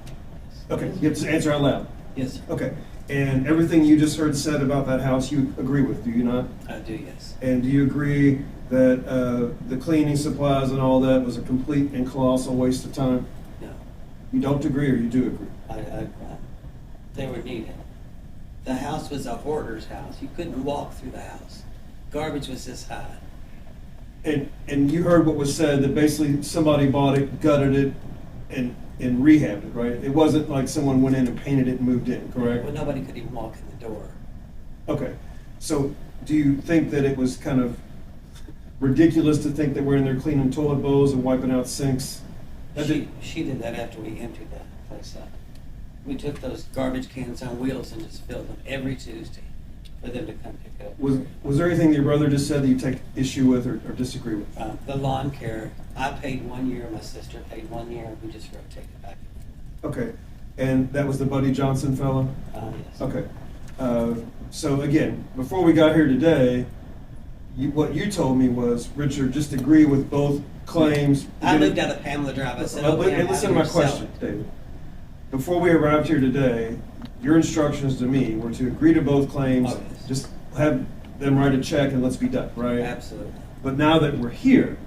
Okay, you have to answer out loud. Yes, Okay, and everything you just heard said about that house, you agree with, do you not? I do, yes. And do you agree that the cleaning supplies and all that was a complete and colossal waste of time? No, You don't agree, or you do agree? they were needed. The house was a hoarder's house. You couldn't walk through the house. Garbage was this high. And you heard what was said, that basically somebody bought it, gutted it, and rehabbed it, right? It wasn't like someone went in and painted it and moved in, correct? Well, nobody could even walk in the door. Okay, so do you think that it was kind of ridiculous to think that we're in there cleaning toilet bowls and wiping out sinks? She did that after we emptied that place up. We took those garbage cans on wheels and just filled them every Tuesday for them to come pick up. Was there anything that your brother just said that you take issue with or disagree with? The lawn care, I paid 1 year, my sister paid 1 year, we just rotated back and Okay, and that was the Buddy Johnson fellow? forth. Yes. Okay. So again, before we got here today, what you told me was, Richard, just agree with both claims. I lived out of Pamela Drive. I said, Hey, okay, I'm listen out to my here to sell question, it. David. Before we arrived here today, your instructions to me were to agree to both claims, Oh, yes. just have them write a check and let's be done, right? Absolutely. But now that we're here,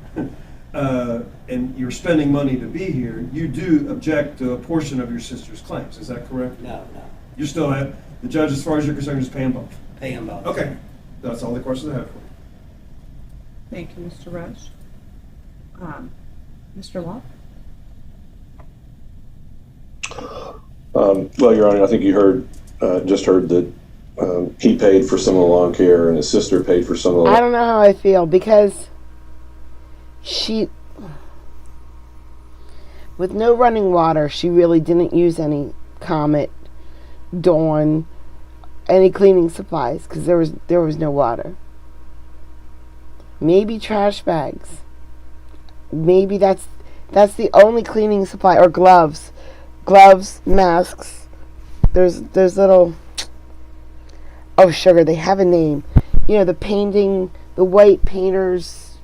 and you're spending money to be here, you do object to a portion of your sister's claims, is that correct? No, no, You're still at, the judge, as far as you're concerned, is paying both? pay them both. Okay, that's all the questions I have for you. Thank you, Mr. Rush. Mr. Law? Well, Your Honor, I think you just heard that he paid for some of the lawn care and his sister paid for some of the. I don't know how I feel because with no running water, she really didn't use any Comet, Dawn, any cleaning supplies because there was no water. Maybe trash bags. Maybe that's the only cleaning supply, or gloves, masks. There's little. Oh, sugar, they have a name. You know, the white painters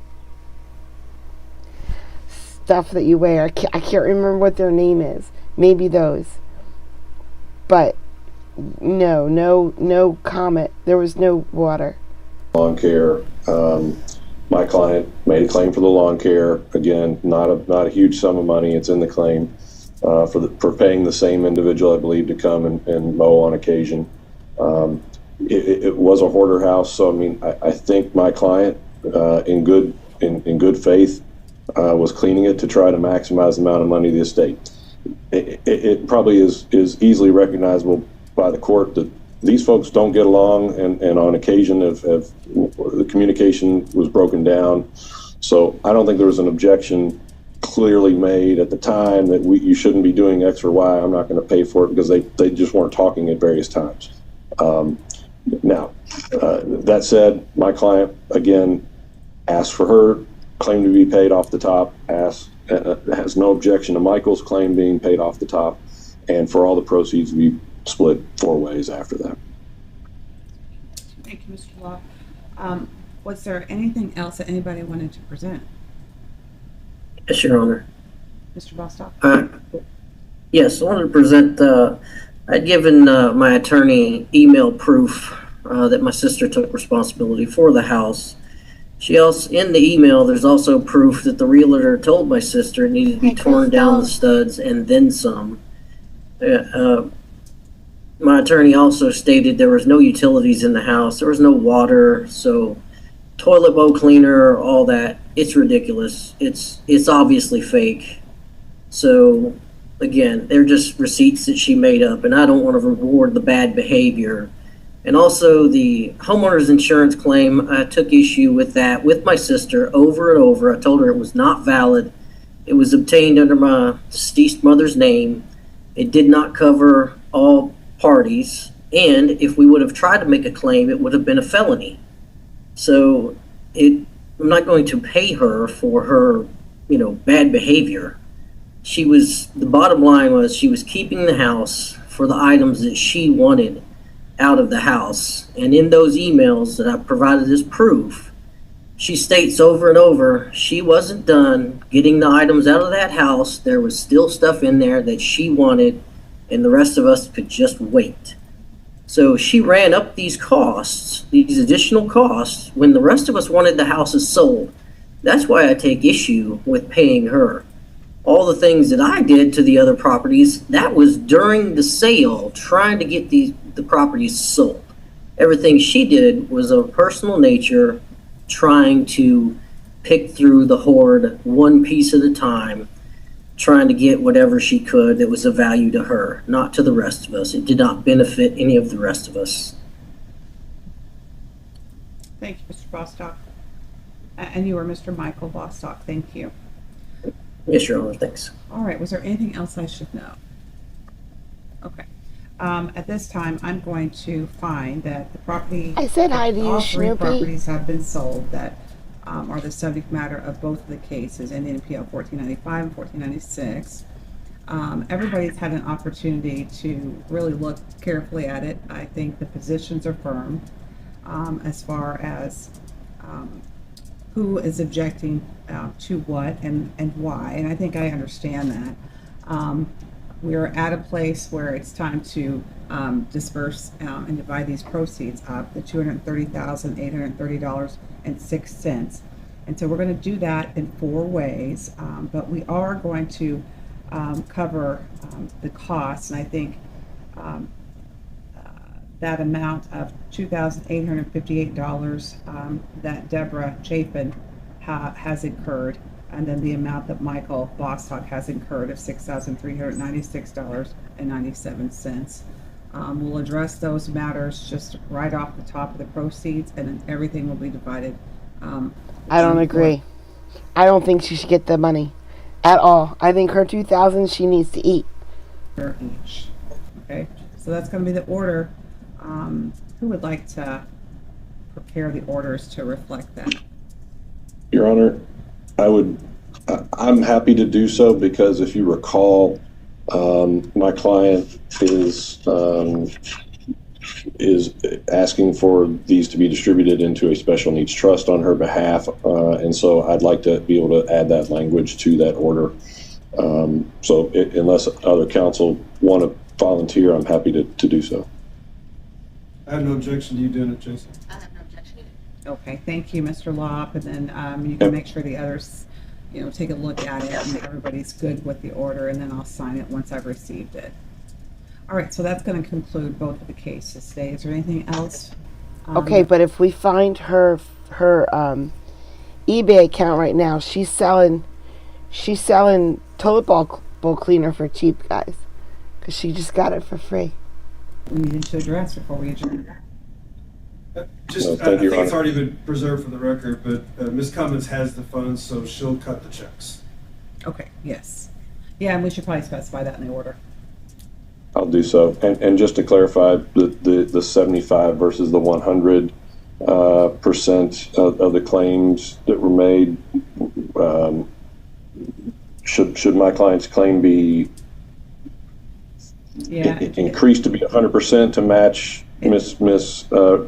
stuff that you wear. I can't remember what their name is. Maybe those. But no Comet. There was no water. Lawn care. My client made a claim for the lawn care. Again, not a huge sum of money. It's in the claim for paying the same individual, I believe, to come and mow on occasion. It was a hoarder house, so I mean, I think my client, in good faith, was cleaning it to try to maximize the amount of money of the estate. It probably is easily recognizable by the court that these folks don't get along, and on occasion the communication was broken down. So I don't think there was an objection clearly made at the time that you shouldn't be doing X or Y. I'm not going to pay for it because they just weren't talking at various times. Now, that said, my client, again, asked for her claim to be paid off the top, has no objection to Michael's claim being paid off the top, and for all the proceeds to be split 4 ways after that. Thank you, Mr. Law. Was there anything else that anybody wanted to present? Yes, Your Honor. Mr. Bostock? Yes, I wanted to present, I'd given my attorney email proof that my sister took responsibility for the house. She also, in the email, there's also proof that the realtor told my sister it needed to be torn down the studs and then some. My attorney also stated there was no utilities in the house, there was no water, so toilet bowl cleaner, all that, it's ridiculous. It's obviously fake. So again, they're just receipts that she made up, and I don't want to reward the bad behavior. And also the homeowner's insurance claim, I took issue with that with my sister over and over. I told her it was not valid. It was obtained under my deceased mother's name. It did not cover all parties, and if we would have tried to make a claim, it would have been a felony. So I'm not going to pay her for her, bad behavior. The bottom line was she was keeping the house for the items that she wanted out of the house. And in those emails that I provided as proof, she states over and over she wasn't done getting the items out of that house. There was still stuff in there that she wanted, and the rest of us could just wait. So she ran up these costs, these additional costs, when the rest of us wanted the houses sold. That's why I take issue with paying her. All the things that I did to the other properties, that was during the sale, trying to get the properties sold. Everything she did was of a personal nature, trying to pick through the hoard one piece at a time, trying to get whatever she could that was of value to her, not to the rest of us. It did not benefit any of the rest of us. Thank you, Mr. Bostock. And you are Mr. Michael Bostock. Thank you. Yes, Your Honor, thanks. All right, was there anything else I should know? Okay. At this time, I'm going to find that the property. I said hi to you, all three Snoopy. properties have been sold that are the subject matter of both of the cases, Indian Appeal 1495 and 1496. Everybody's had an opportunity to really look carefully at it. I think the positions are firm as far as who is objecting to what and why, and I think I understand that. we're at a place where it's time to disperse and divide these proceeds up, the $230,830.06. And so we're going to do that in 4 ways, but we are going to cover the costs, and I think that amount of $2,858 that Deborah Chapin has incurred, and then the amount that Michael Bostock has incurred of $6,396.97. We'll address those matters just right off the top of the proceeds, and then everything will be divided. I don't agree. I don't think she should get the money at all. I think her $2,000 she needs to eat. Each. Okay, so that's going to be the order. Who would like to prepare the orders to reflect that? Your Honor, I'm happy to do so because if you recall, my client is asking for these to be distributed into a special needs trust on her behalf, and so I'd like to be able to add that language to that order. Unless other counsel want to volunteer, I'm happy to do so. I have no objection to you doing it, Jason. I have no objection either. Okay, thank you, Mr. Lopp, and then you can make sure the others, take a look at it and everybody's good with the order, and then I'll sign it once I've received it. All right, so that's going to conclude both of the cases today. Is there anything else? Okay, but if we find her eBay account right now, she's selling toilet bowl cleaner for cheap, guys, because she just got it for free. We needed to address before we adjourn. I Thank think you, Your it's Honor. already been preserved for the record, but Ms. Cummins has the funds, so she'll cut the checks. Okay, yes. Yeah, and we should probably specify that in the order. I'll do so. And just to clarify, the 75 versus the 100% of the claims that were made, should my client's claim be increased to be 100% to match Miss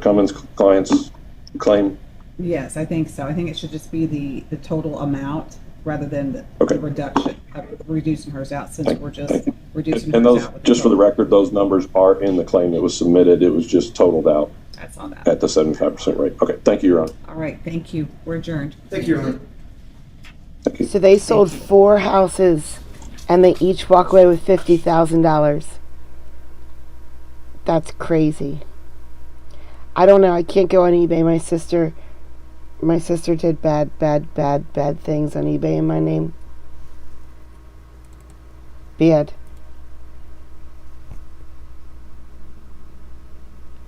Cummins' client's claim? Yes, I think so. I think it should just be the total amount rather than the reduction of reducing hers out, since we're just reducing And hers those, out. just for the record, those numbers are in the claim that was submitted. It was just totaled out That's all that. at the 75% rate. Okay, thank you, Your Honor. All right, thank you. We're adjourned. Thank you, Your Honor. So they sold 4 houses, and they each walk away with $50,000. That's crazy. I don't know. I can't go on eBay. My sister did bad things on eBay in my name. Bad.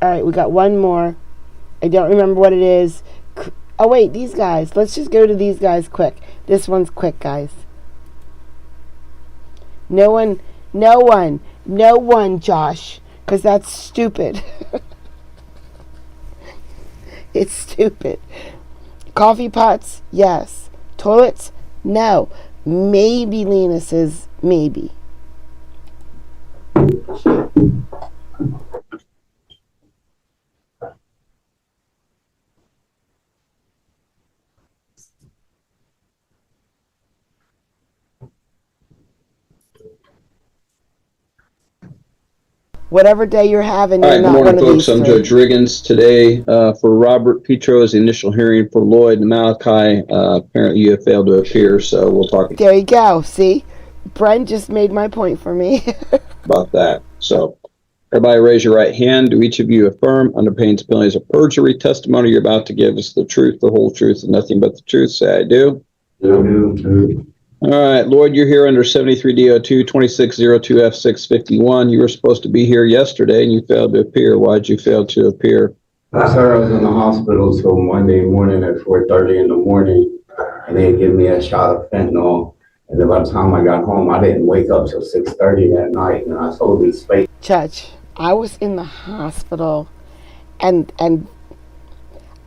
All right, we got one more. I don't remember what it is. Oh wait, these guys. Let's just go to these guys quick. This one's quick, guys. No one, Josh, because that's stupid. It's stupid. Coffee pots, yes. Toilets, no. Maybe Lena says maybe. Whatever day you're having, All you're right, good not morning, one of these folks. I'm three. Judge Riggins today for Robert Petro's initial hearing for Lloyd and Malachi. Apparently, you have failed to appear, so we'll talk There you go. See? Brent just made my point for me. about that. So, everybody raise your right hand. Do each of you affirm, under pain and penalties of perjury, testimony you're about to give us the truth, the whole truth, and nothing but the truth? Say, I do. All right, Lloyd, you're here under 73 DO2 2602 F651. You were supposed to be here yesterday and you failed to appear. Why'd you fail to appear? Sir, I was in the hospital till Monday morning at 4:30 in the morning, and they gave me a shot of fentanyl. And then by the time I got home, I didn't wake up till 6:30 that night, and I told these space. Judge, I was in the hospital and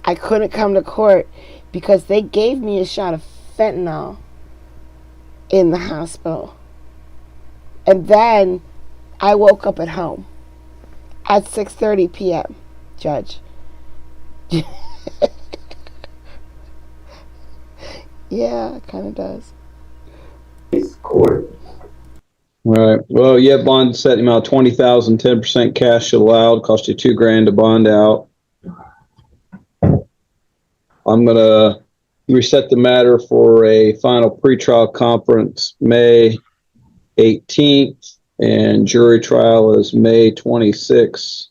I couldn't come to court because they gave me a shot of fentanyl in the hospital. And then I woke up at home at 6:30 p.m., Judge. Yeah, it kind of does. Court. All right. Well, yeah, bond set amount 20,000, 10% cash allowed, cost you $2,000 to bond out. I'm gonna reset the matter for a final pretrial conference May 18th, and jury trial is May 26th.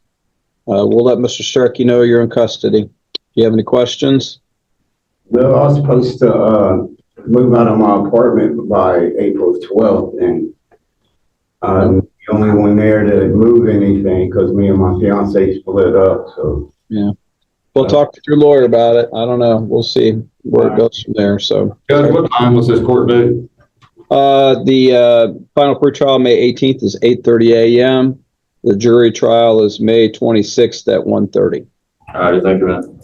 We'll let Mr. Starkey know you're in custody. Do you have any questions? Well, I was supposed to move out of my apartment by April 12th, and I'm the only one there to move anything because me and my fiance split up. So yeah, we'll talk to your lawyer about it. I don't know. We'll see where it goes from there. So, Judge, what time was this court date? The final pretrial May 18th is 8:30 a.m. The jury trial is May 26th at 1:30. All right, thank you, man.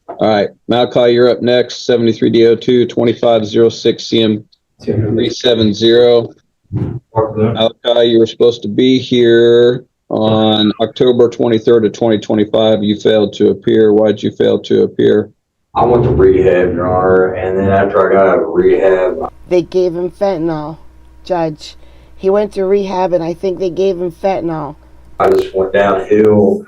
All right, Malachi, you're up next. 73D02 2506 CM 370. Malachi, you were supposed to be here on October 23rd of 2025. You failed to appear. Why'd you fail to appear? I went to rehab, Your Honor, and then after I got out of rehab, They gave him fentanyl, Judge. He went to rehab, and I think they gave him fentanyl. I just went downhill.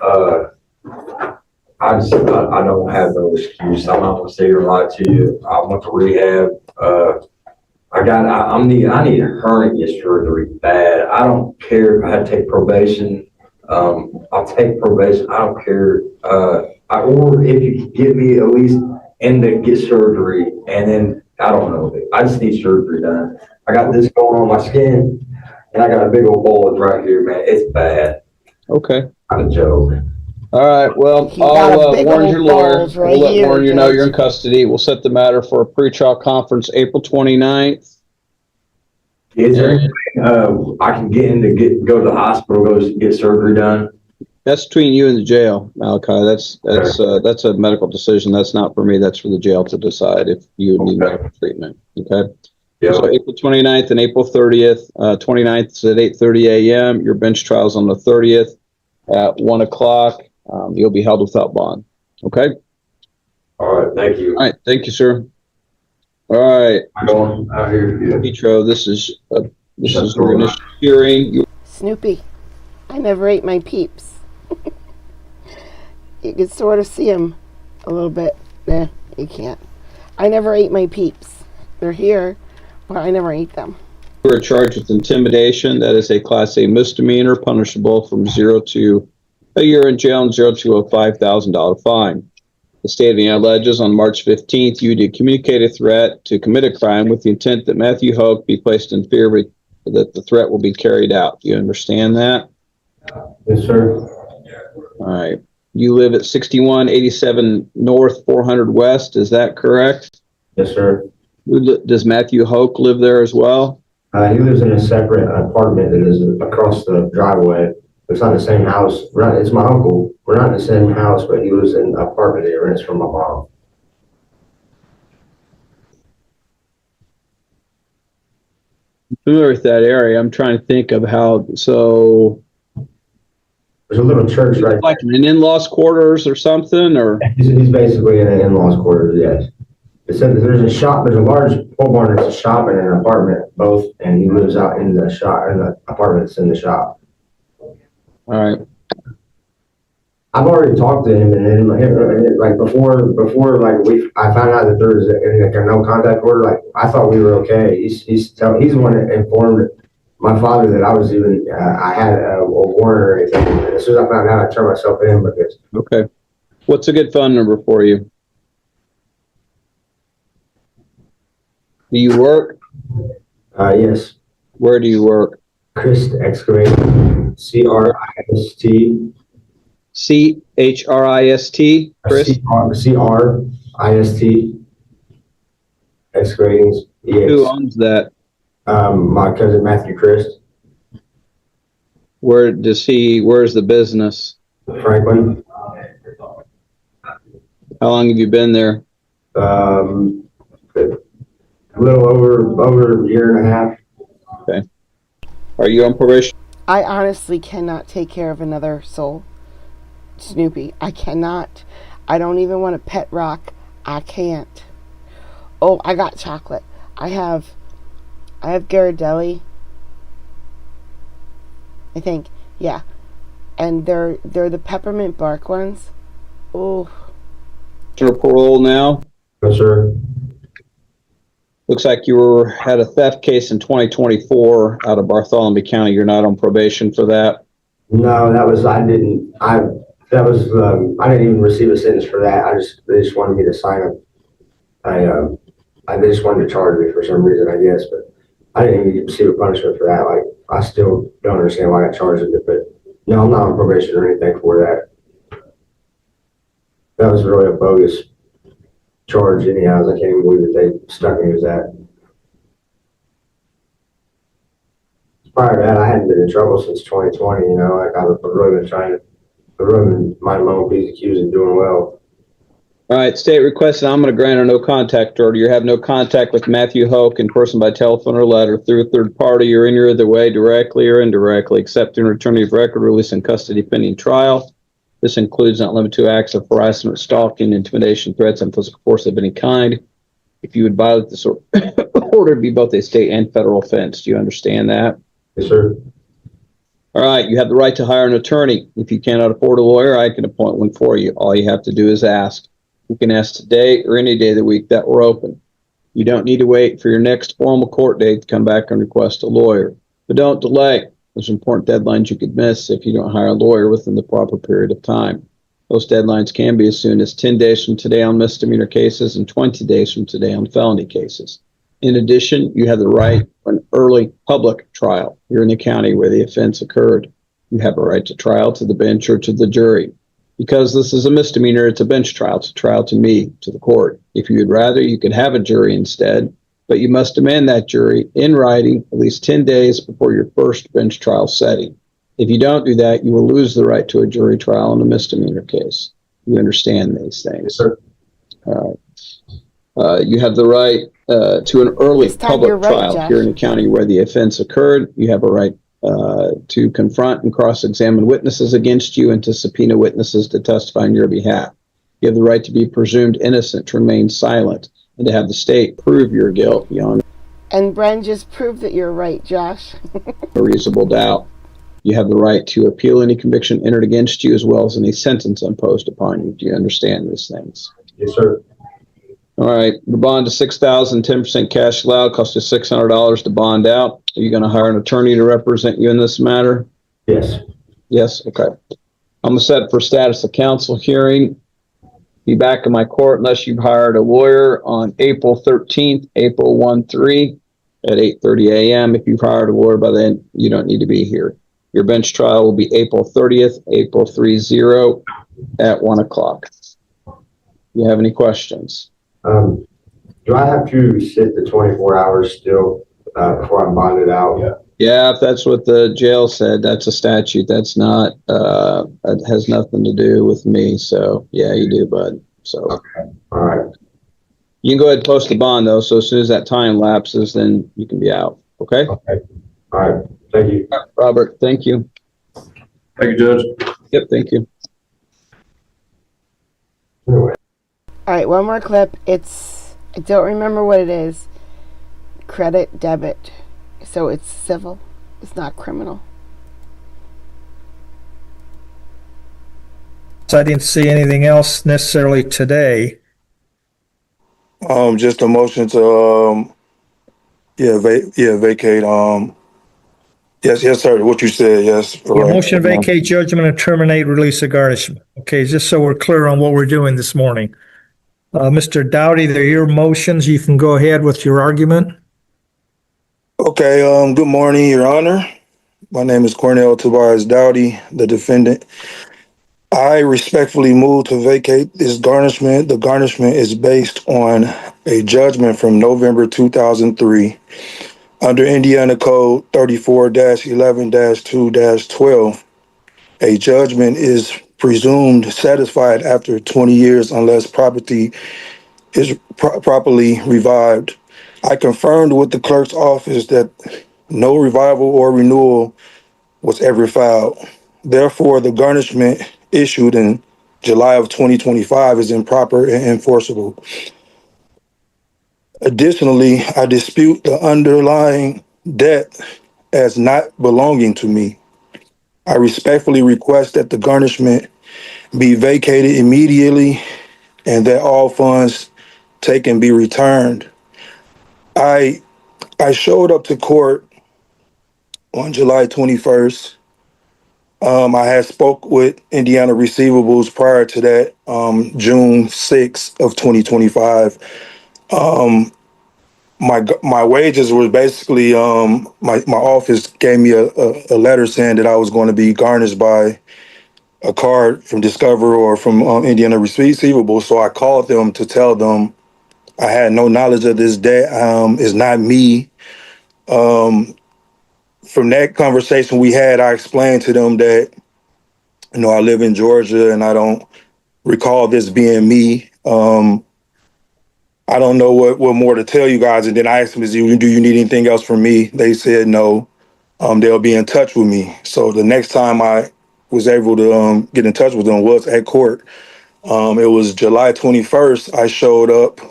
I don't have no excuse. I'm not gonna sit here and lie to you. I went to rehab. I need a hernia surgery bad. I don't care if I had to take probation. I'll take probation. I don't care. Or if you could give me at least and to get surgery, and then I don't know. I just need surgery done. I got this going on my skin, and I got a big old bulge right here, man. It's bad. Okay. Not a joke. All right. Well, I'll warn your lawyer. We'll let warn you know you're in custody. We'll set the matter for a pretrial conference April 29th. Is there anything I can get in to go to the hospital, go get surgery done? That's between you and the jail, Malachi. That's a medical decision. That's not for me. That's for the jail to decide if you need medical treatment. Okay. Yeah. So April 29th and April 30th. 29th is at 8:30 a.m. Your bench trial's on the 30th at 1 o'clock. You'll be held without bond. Okay. All right. Thank you. All right. Thank you, sir. All right. I'm going out here. Yeah. Petro, this is your initial hearing. Snoopy, I never ate my peeps. You can sort of see them a little bit. Nah, you can't. I never ate my peeps. They're here, but I never ate them. You are charged with intimidation. That is a Class A misdemeanor, punishable from 0 to a year in jail and 0 to a $5,000 fine. The state of Indiana alleges on March 15th, you did communicate a threat to commit a crime with the intent that Matthew Hoke be placed in fear that the threat will be carried out. Do you understand that? Yes, sir. All right. You live at 6187 North, 400 West. Is that correct? Yes, sir. Does Matthew Hoke live there as well? He lives in a separate apartment that is across the driveway. It's not the same house. It's my uncle. We're not in the same house, but he lives in an apartment that he rents from my mom. I'm familiar with that area. I'm trying to think of how, so. There's a little church right like in in-laws quarters or something, or? He's basically in an in-laws quarters, yes. It said that there's a shop, there's a large pole barn, there's a shop and an apartment, both, and he lives out in the shop, in the apartment that's in the shop. All right. I've already talked to him, and like before, like I found out that there was a no contact order. Like I thought we were okay. He's the one that informed my father that I was even I had a warrant or anything. And as soon as I found out, I turned myself in because. Okay. What's a good phone number for you? Do you work? Yes. Where do you work? Christ Excavating. CRIST. CHRIST. Chris. CRIST. Excavating. Yes. Who owns that? My cousin Matthew Christ. Where's the business? Franklin. How long have you been there? A little over a year and a half. Okay. Are you on probation? I honestly cannot take care of another soul. Snoopy, I cannot. I don't even want to pet rock. I can't. Oh, I got chocolate. I have Ghirardelli. I think. Yeah. And they're the peppermint bark ones. Oh. Your parole now? Yes, sir. Looks like had a theft case in 2024 out of Bartholomew County. You're not on probation for that? No, I didn't even receive a sentence for that. They just wanted me to sign they just wanted to charge me for some reason, I guess, but I didn't even receive a punishment for that. Like, I still don't understand why I got charged with it, but no, I'm not on probation or anything for that. That was really a bogus charge anyhow. I can't even believe that they stuck me with that. Prior to that, I hadn't been in trouble since 2020, you know, like I've really been minding my own P's and Q's and doing well. All right, state requesting I'm going to grant a no contact order. You have no contact with Matthew Hoke in person by telephone or letter through a third party or any other way, directly or indirectly, except in return of record release in custody pending trial. This includes not limited to acts of harassment, stalking, intimidation, threats, and physical force of any kind. If you would violate this order, it'd be both a state and federal offense. Do you understand that? Yes, sir. All right, you have the right to hire an attorney. If you cannot afford a lawyer, I can appoint one for you. All you have to do is ask. You can ask today or any day of the week that we're open. You don't need to wait for your next formal court date to come back and request a lawyer. But don't delay. There's important deadlines you could miss if you don't hire a lawyer within the proper period of time. Those deadlines can be as soon as 10 days from today on misdemeanor cases and 20 days from today on felony cases. In addition, you have the right for an early public trial here in the county where the offense occurred. You have a right to trial to the bench or to the jury. Because this is a misdemeanor, it's a bench trial. It's a trial to me, to the court. If you would rather, you could have a jury instead, but you must demand that jury in writing at least 10 days before your first bench trial setting. If you don't do that, you will lose the right to a jury trial in a misdemeanor case. You understand these things? Yes, sir. All right. You have the right to an early public trial here in the county where the offense occurred. You have a right to confront and cross-examine witnesses against you and to subpoena witnesses to testify on your behalf. You have the right to be presumed innocent, to remain silent, and to have the state prove your guilt beyond And Bren just proved that you're right, Josh. a reasonable doubt. You have the right to appeal any conviction entered against you as well as any sentence imposed upon you. Do you understand these things? Yes, sir. All right. The bond to $6,000, 10% cash allowed, costs you $600 to bond out. Are you going to hire an attorney to represent you in this matter? Yes. Yes? Okay. I'm going to set for status of counsel hearing. Be back in my court unless you've hired a lawyer on April 13th, April 1-3 at 8:30 a.m. If you've hired a lawyer by then, you don't need to be here. Your bench trial will be April 30th, April 30 at 1 o'clock. You have any questions? Do I have to sit the 24 hours still before I'm bonded out? Yeah, if that's what the jail said, that's a statute. That's not, that has nothing to do with me. So yeah, you do, bud. So. Okay. All right. You can go ahead and post the bond though. So as soon as that time lapses, then you can be out. Okay. Okay. All right. Thank you. Robert, thank you. Thank you, Judge. Yep. Thank you. Anyway. All right, one more clip. I don't remember what it is. Credit, debit. So it's civil. It's not criminal. So I didn't see anything else necessarily today. Just a motion to, vacate. Yes, sir. What you said, yes. Yeah, motion to vacate judgment and terminate release of garnishment. Okay, just so we're clear on what we're doing this morning. Mr. Dowdy, they're your motions. You can go ahead with your argument. Okay, good morning, Your Honor. My name is Cornell Tobias Dowdy, the defendant. I respectfully move to vacate this garnishment. The garnishment is based on a judgment from November 2003 under Indiana Code 34-11-2-12. A judgment is presumed satisfied after 20 years unless property is properly revived. I confirmed with the clerk's office that no revival or renewal was ever filed. Therefore, the garnishment issued in July of 2025 is improper and enforceable. Additionally, I dispute the underlying debt as not belonging to me. I respectfully request that the garnishment be vacated immediately and that all funds taken be returned. I I showed up to court on July 21st. I had spoke with Indiana Receivables prior to that, June 6th of 2025. My wages were basically, my office gave me a letter saying that I was going to be garnished by a card from Discover or from Indiana Receivables. So I called them to tell them I had no knowledge of this debt. It's not me. From that conversation we had, I explained to them that, I live in Georgia and I don't recall this being me. I don't know what more to tell you guys. And then I asked them, do you need anything else from me? They said no. They'll be in touch with me. So the next time I was able to get in touch with them was at court. It was July 21st. I showed up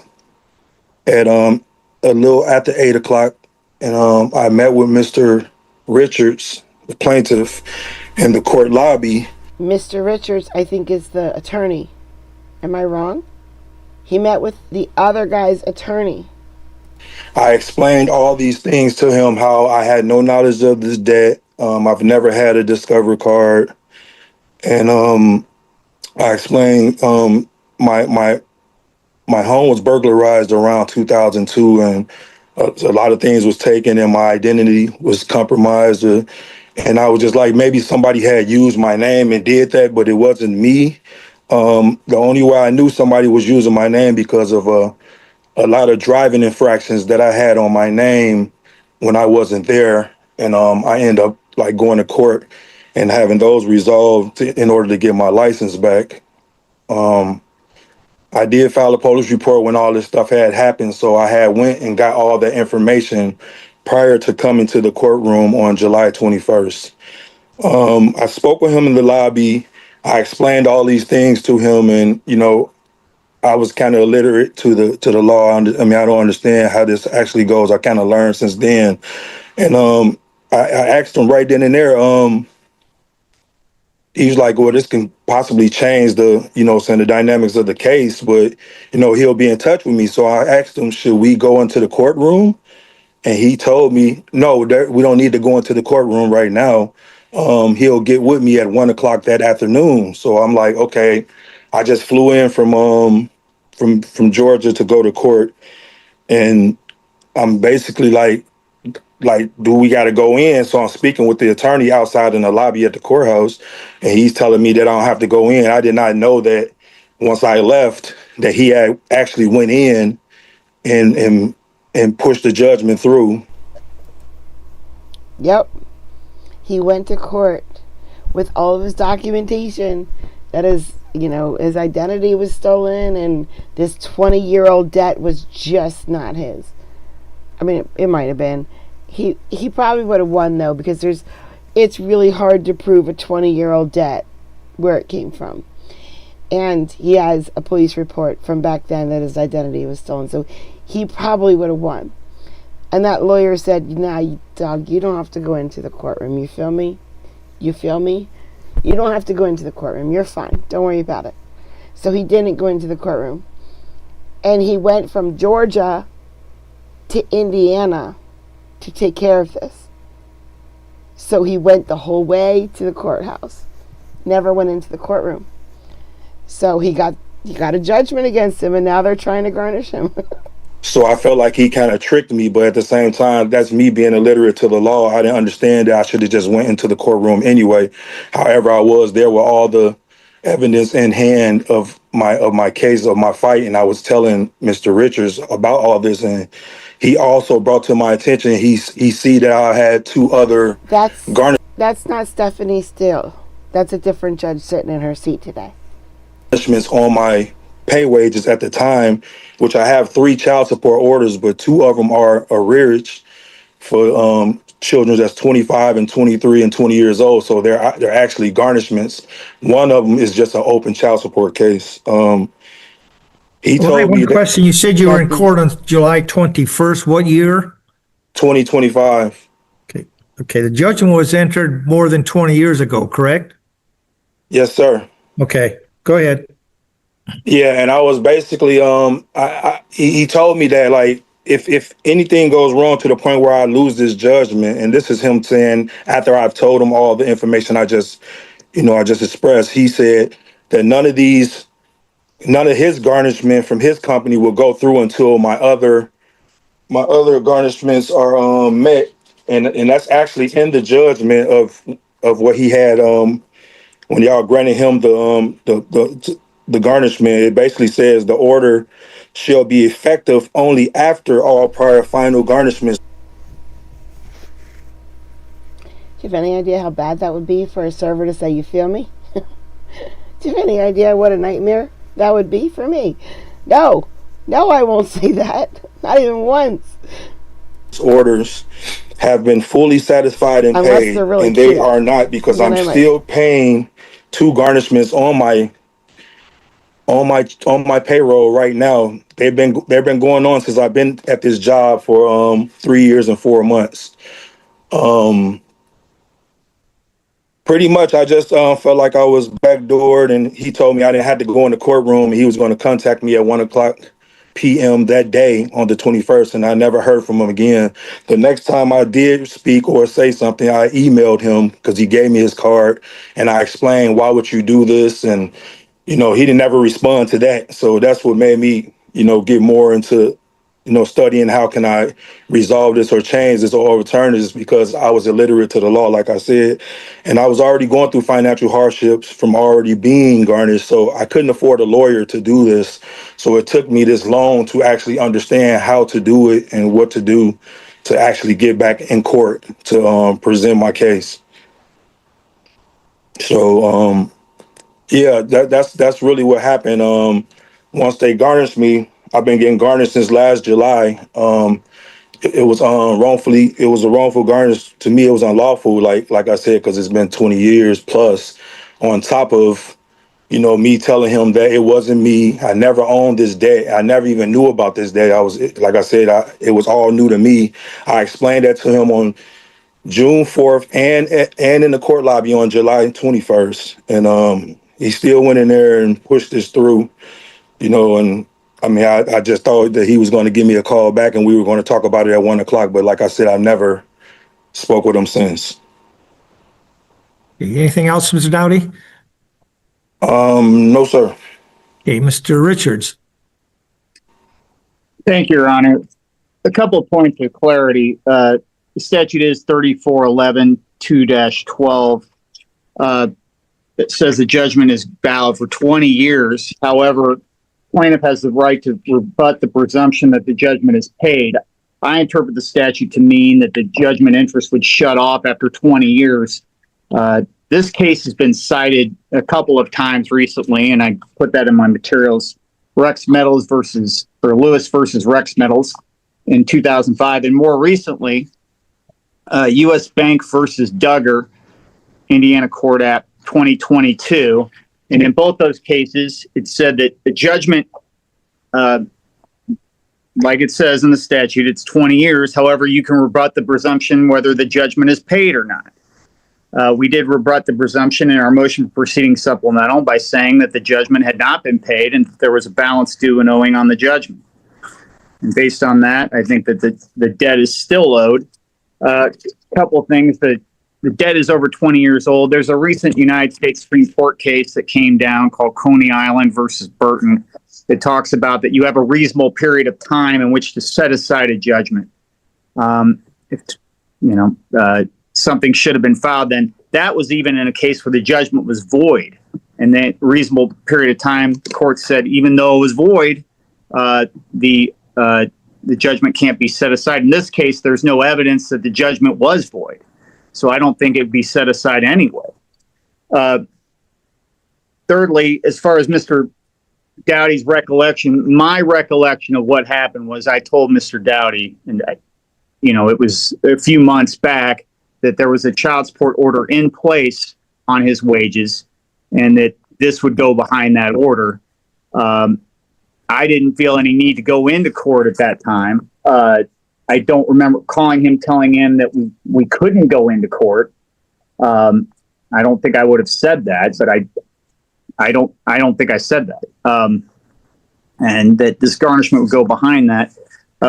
at a little after 8 o'clock, and I met with Mr. Richards, the plaintiff, in the court lobby. Mr. Richards, I think, is the attorney. Am I wrong? He met with the other guy's attorney. I explained all these things to him, how I had no knowledge of this debt. I've never had a Discover card. And I explained my home was burglarized around 2002, and a lot of things was taken, and my identity was compromised. And I was just like, maybe somebody had used my name and did that, but it wasn't me. The only way I knew somebody was using my name because of a lot of driving infractions that I had on my name when I wasn't there, and I ended up like going to court and having those resolved in order to get my license back. I did file a police report when all this stuff had happened, so I had went and got all that information prior to coming to the courtroom on July 21st. I spoke with him in the lobby. I explained all these things to him, and I was kind of illiterate to the law. I don't understand how this actually goes. I kind of learned since then, and I asked him right then and there. He was like, well, this can possibly change the dynamics of the case, but, he'll be in touch with me. So I asked him, should we go into the courtroom? And he told me, no, we don't need to go into the courtroom right now. He'll get with me at 1 o'clock that afternoon. So I'm like, okay. I just flew in from Georgia to go to court. And I'm basically like, do we got to go in? So I'm speaking with the attorney outside in the lobby at the courthouse, and he's telling me that I don't have to go in. I did not know that once I left that he had actually went in and pushed the judgment through. Yep. He went to court with all of his documentation that his identity was stolen and this 20-year-old debt was just not his. I mean, it might have been. He probably would have won, though, because it's really hard to prove a 20-year-old debt where it came from. And he has a police report from back then that his identity was stolen. So he probably would have won. And that lawyer said, dog, you don't have to go into the courtroom. You feel me? You feel me? You don't have to go into the courtroom. You're fine. Don't worry about it. So he didn't go into the courtroom. And he went from Georgia to Indiana to take care of this. So he went the whole way to the courthouse. Never went into the courtroom. So he got a judgment against him, and now they're trying to garnish him. So I felt like he kind of tricked me, but at the same time, that's me being illiterate to the law. I didn't understand that I should have just went into the courtroom anyway. However, I was there with all the evidence in hand of my case, of my fight, and I was telling Mr. Richards about all this, and he also brought to my attention, he see that I had two other That's not Stephanie Steele. That's a different judge sitting in her seat today. Garnishments on my pay wages at the time, which I have 3 child support orders, but 2 of them are arrearage for children that's 25 and 23 and 20 years old. So they're actually garnishments. One of them is just an open child support case. He told me one question. You said you were in court on July 21st. What year? 2025. Okay. Okay, the judgment was entered more than 20 years ago, correct? Yes, sir. Okay, go ahead. Yeah, and I was basically he told me that like if anything goes wrong to the point where I lose this judgment, and this is him saying after I've told him all the information I just expressed, he said that none of his garnishment from his company will go through until my other garnishments are met, and that's actually in the judgment of what he had when y'all granted him the garnishment. It basically says the order shall be effective only after all prior final garnishments. Do you have any idea how bad that would be for a server to say, "You feel me"? Do you have any idea what a nightmare that would be for me? No, I won't say that. Not even once. Orders have been fully satisfied and Unless paid, they're really and they cute. are not, because Then I'm I might. still paying 2 garnishments on my payroll right now. They've been going on since I've been at this job for 3 years and 4 months. Pretty much, I just felt like I was backdoored, and he told me I didn't have to go in the courtroom. He was going to contact me at 1:00 p.m. that day on the 21st, and I never heard from him again. The next time I did speak or say something, I emailed him because he gave me his card, and I explained, why would you do this? And he didn't ever respond to that. So that's what made me, get more into studying how can I resolve this or change this or overturn this, because I was illiterate to the law, like I said, and I was already going through financial hardships from already being garnished. So I couldn't afford a lawyer to do this. So it took me this long to actually understand how to do it and what to do to actually get back in court to present my case. So yeah, that's really what happened. Once they garnished me, I've been getting garnished since last July. It was wrongfully. It was a wrongful garnish. To me, it was unlawful. Like I said, because it's been 20 years plus. On top of me telling him that it wasn't me. I never owned this debt. I never even knew about this debt. Like I said, it was all new to me. I explained that to him on June 4th and in the court lobby on July 21st, and he still went in there and pushed this through. And I mean, I just thought that he was going to give me a call back and we were going to talk about it at 1:00. But like I said, I never spoke with him since. Anything else, Mr. Dowdy? No, sir. Okay, Mr. Richards. Thank you, Your Honor. A couple of points of clarity. The statute is 3411-2-12. It says the judgment is valid for 20 years. However, plaintiff has the right to rebut the presumption that the judgment is paid. I interpret the statute to mean that the judgment interest would shut off after 20 years. This case has been cited a couple of times recently, and I put that in my materials. Lewis versus Rex Metals in 2005, and more recently, U.S. Bank versus Duggar, Indiana Court App 2022. And in both those cases, it said that the judgment, like it says in the statute, it's 20 years. However, you can rebut the presumption whether the judgment is paid or not. We did rebut the presumption in our motion for proceeding supplemental by saying that the judgment had not been paid and there was a balance due and owing on the judgment. And based on that, I think that the debt is still owed. A couple of things. The debt is over 20 years old. There's a recent United States Supreme Court case that came down called Coney Island versus Burton. It talks about that you have a reasonable period of time in which to set aside a judgment. If something should have been filed, then that was even in a case where the judgment was void. And that reasonable period of time, the court said, even though it was void, the judgment can't be set aside. In this case, there's no evidence that the judgment was void. So I don't think it'd be set aside anyway. Thirdly, as far as Mr. Dowdy's recollection, my recollection of what happened was I told Mr. Dowdy, and it was a few months back, that there was a child support order in place on his wages and that this would go behind that order. I didn't feel any need to go into court at that time. I don't remember calling him, telling him that we couldn't go into court. I don't think I would have said that, but I don't think I said that. And that this garnishment would go behind that.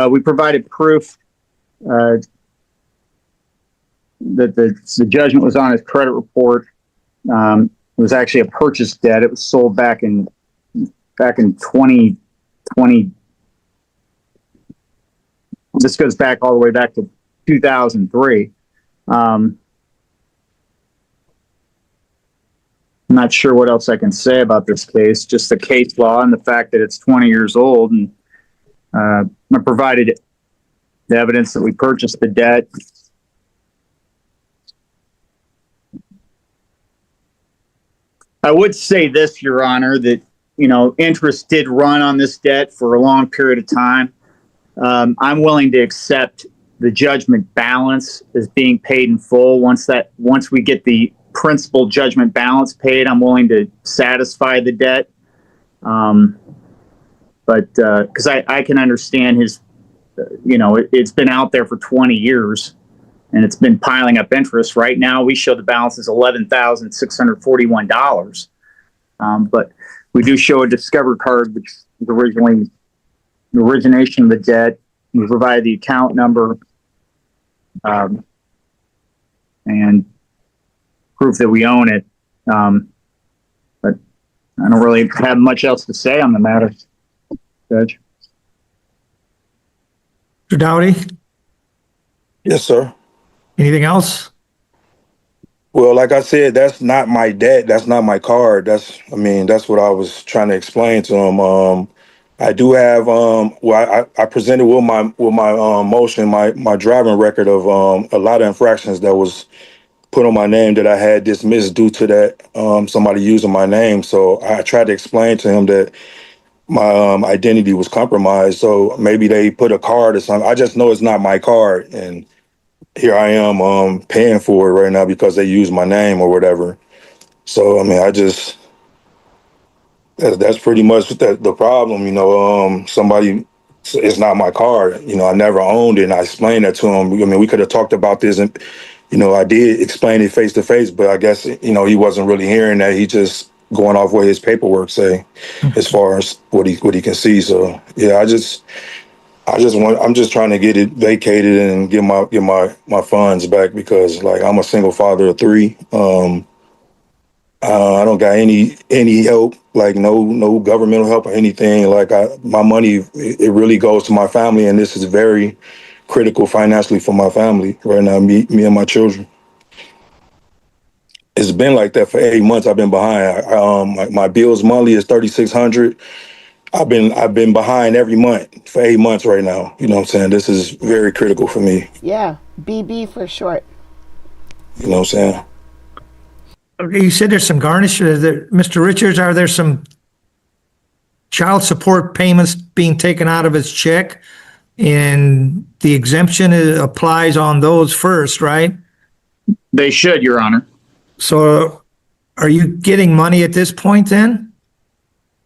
We provided proof that the judgment was on his credit report. It was actually a purchase debt. It was sold back in 2020. This goes back all the way back to 2003. I'm not sure what else I can say about this case, just the case law and the fact that it's 20 years old. And I provided the evidence that we purchased the debt. I would say this, Your Honor, that, interest did run on this debt for a long period of time. I'm willing to accept the judgment balance as being paid in full. Once we get the principal judgment balance paid, I'm willing to satisfy the debt. But because I can understand his, it's been out there for 20 years and it's been piling up interest. Right now, we show the balance is $11,641. But we do show a Discover card, which is originally the origination of the debt. We provide the account number and proof that we own it. But I don't really have much else to say on the matter, Judge. Mr. Dowdy, Yes, sir. anything else? Well, like I said, that's not my debt. That's not my card. That's what I was trying to explain to him. I do have, I presented with my motion, my driving record of a lot of infractions that was put on my name that I had dismissed due to that somebody using my name. So I tried to explain to him that my identity was compromised. So maybe they put a card or something. I just know it's not my card, and here I am paying for it right now because they used my name or whatever. So that's pretty much the problem. Somebody, it's not my card. I never owned it, and I explained that to him. We could have talked about this, and I did explain it face to face, but I guess he wasn't really hearing that. He just going off what his paperwork say, as far as what he can see. So yeah, I'm just trying to get it vacated and get my funds back, because like I'm a single father of 3. I don't got any help, like no governmental help or anything. Like my money, it really goes to my family, and this is very critical financially for my family right now. Me and my children. It's been like that for 8 months. I've been behind. My bills monthly is $3,600. I've been behind every month for 8 months right now. You know what I'm saying? This is very critical for me. Yeah, BB for short. You know what I'm saying? You said there's some garnish. Mr. Richards, are there some child support payments being taken out of his check? And the exemption applies on those first, right? They should, Your Honor. So are you getting money at this point then?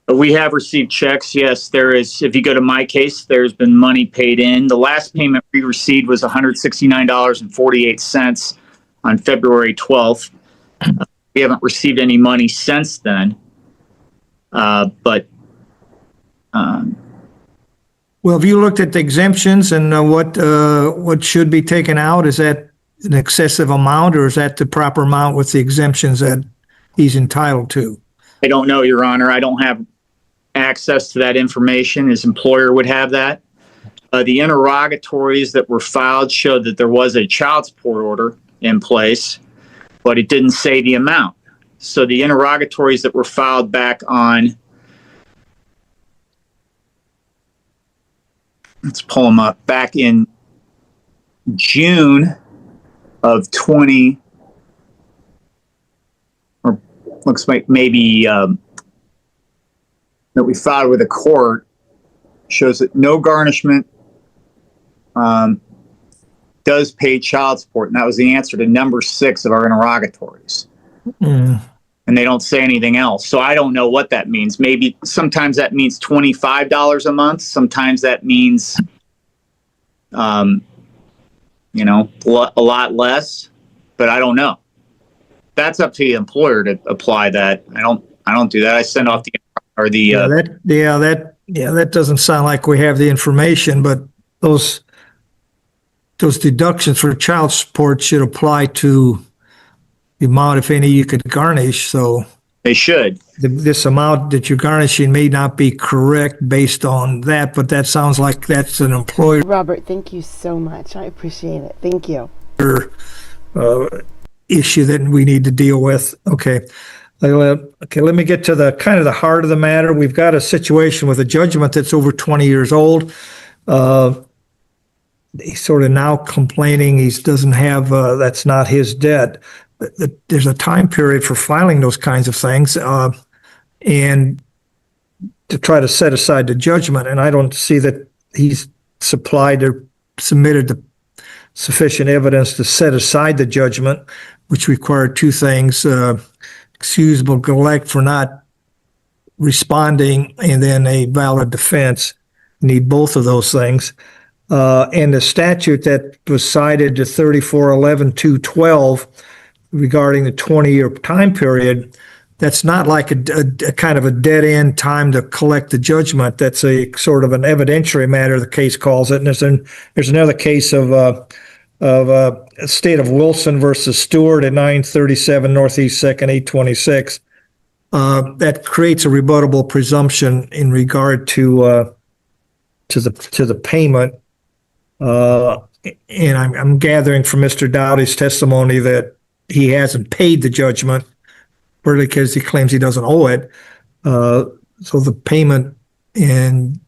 We have received checks. Yes, there is. If you go to my case, there's been money paid in. The last payment we received was $169.48 on February 12th. We haven't received any money since then. Well, have you looked at the exemptions and what should be taken out? Is that an excessive amount, or is that the proper amount with the exemptions that he's entitled to? I don't know, Your Honor. I don't have access to that information. His employer would have that. The interrogatories that were filed showed that there was a child support order in place, but it didn't say the amount. So the interrogatories that were filed back on, let's pull them up, back in June of 20, or looks like maybe that we filed with the court, shows that no garnishment does pay child support. And that was the answer to number 6 of our interrogatories. And they don't say anything else. So I don't know what that means. Maybe sometimes that means $25 a month. Sometimes that means Um, a lot less, but I don't know. That's up to the employer to apply that. I don't do that. I send off That doesn't sound like we have the information, but those deductions for child support should apply to the amount, if any, you could garnish. So they should. This amount that you're garnishing may not be correct based on that, but that sounds like that's an employer Robert, thank you so much. I appreciate it. Thank you. Issue that we need to deal with. Okay. Okay, let me get to the kind of the heart of the matter. We've got a situation with a judgment that's over 20 years old. He's sort of now complaining he doesn't have, that's not his debt. There's a time period for filing those kinds of things and to try to set aside the judgment. And I don't see that he's supplied or submitted the sufficient evidence to set aside the judgment, which required two things, excusable neglect for not responding and then a valid defense. Need both of those things. And the statute that was cited to 3411-212 regarding the 20-year time period, that's not like a kind of a dead end time to collect the judgment. That's a sort of an evidentiary matter, the case calls it. And there's another case of state of Wilson versus Stewart at 937 Northeast 2nd, 826. That creates a rebuttable presumption in regard to the payment. And I'm gathering from Mr. Dowdy's testimony that he hasn't paid the judgment, partly because he claims he doesn't owe it. So the payment, and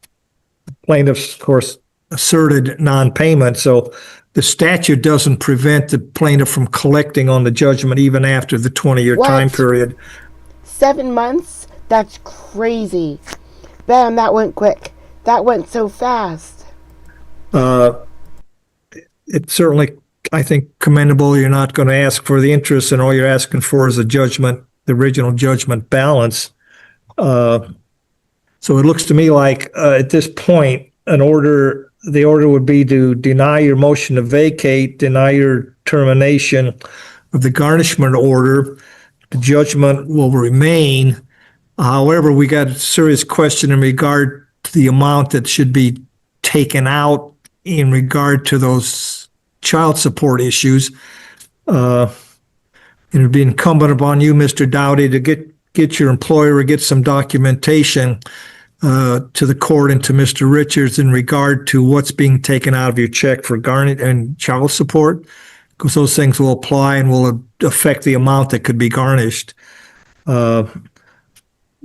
the plaintiffs, of course, asserted non-payment. So the statute doesn't prevent the plaintiff from collecting on the judgment even after the 20-year time period. 7 months? That's crazy. Bam, that went quick. That went so fast. It's certainly, I think, commendable. You're not going to ask for the interest, and all you're asking for is a judgment, the original judgment balance. So it looks to me like at this point, the order would be to deny your motion to vacate, deny your termination of the garnishment order. The judgment will remain. However, we got a serious question in regard to the amount that should be taken out in regard to those child support issues. It would be incumbent upon you, Mr. Dowdy, to get your employer or get some documentation to the court and to Mr. Richards in regard to what's being taken out of your check for garnish and child support, because those things will apply and will affect the amount that could be garnished. So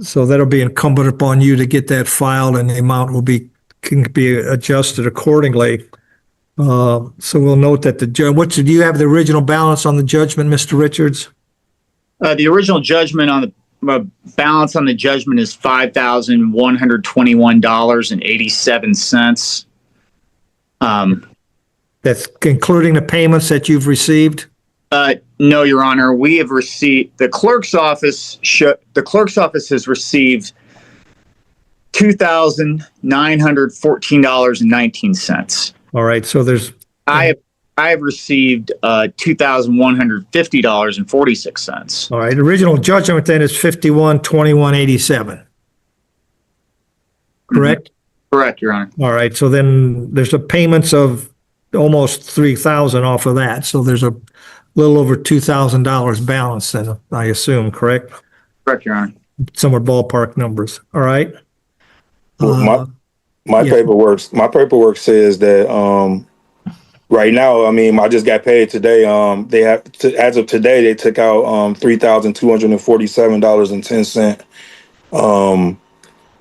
that'll be incumbent upon you to get that filed, and the amount can be adjusted accordingly. So we'll note that do you have the original balance on the judgment, Mr. Richards? The original judgment on the balance on the judgment is $5,121.87. That's including the payments that you've received? No, Your Honor. We have received, the clerk's office has received $2,914.19. All right. So there's, I have received $2,150.46. all right. Original judgment then is 5121.87. Correct? Correct, Your Honor. All right. So then there's the payments of almost $3,000 off of that. So there's a little over $2,000 balance then, I assume, correct? Correct, Your Honor. Somewhere ballpark numbers. All right. My paperwork says that right now, I mean, I just got paid today. They have as of today, they took out $3,247.10.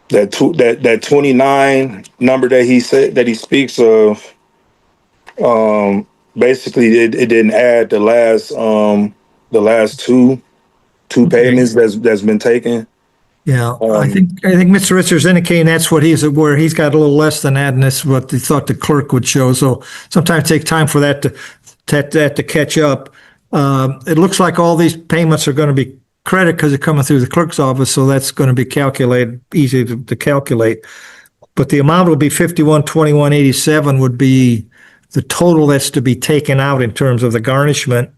That 29 number that he said that he speaks of, basically it didn't add the last two payments that's been taken. Yeah, I think Mr. Richards indicating that's what where he's got a little less than that, and that's what they thought the clerk would show. So sometimes it takes time for that to catch up. It looks like all these payments are going to be credit because they're coming through the clerk's office, so that's going to be easy to calculate. But the amount would be 5121.87 would be the total that's to be taken out in terms of the garnishment.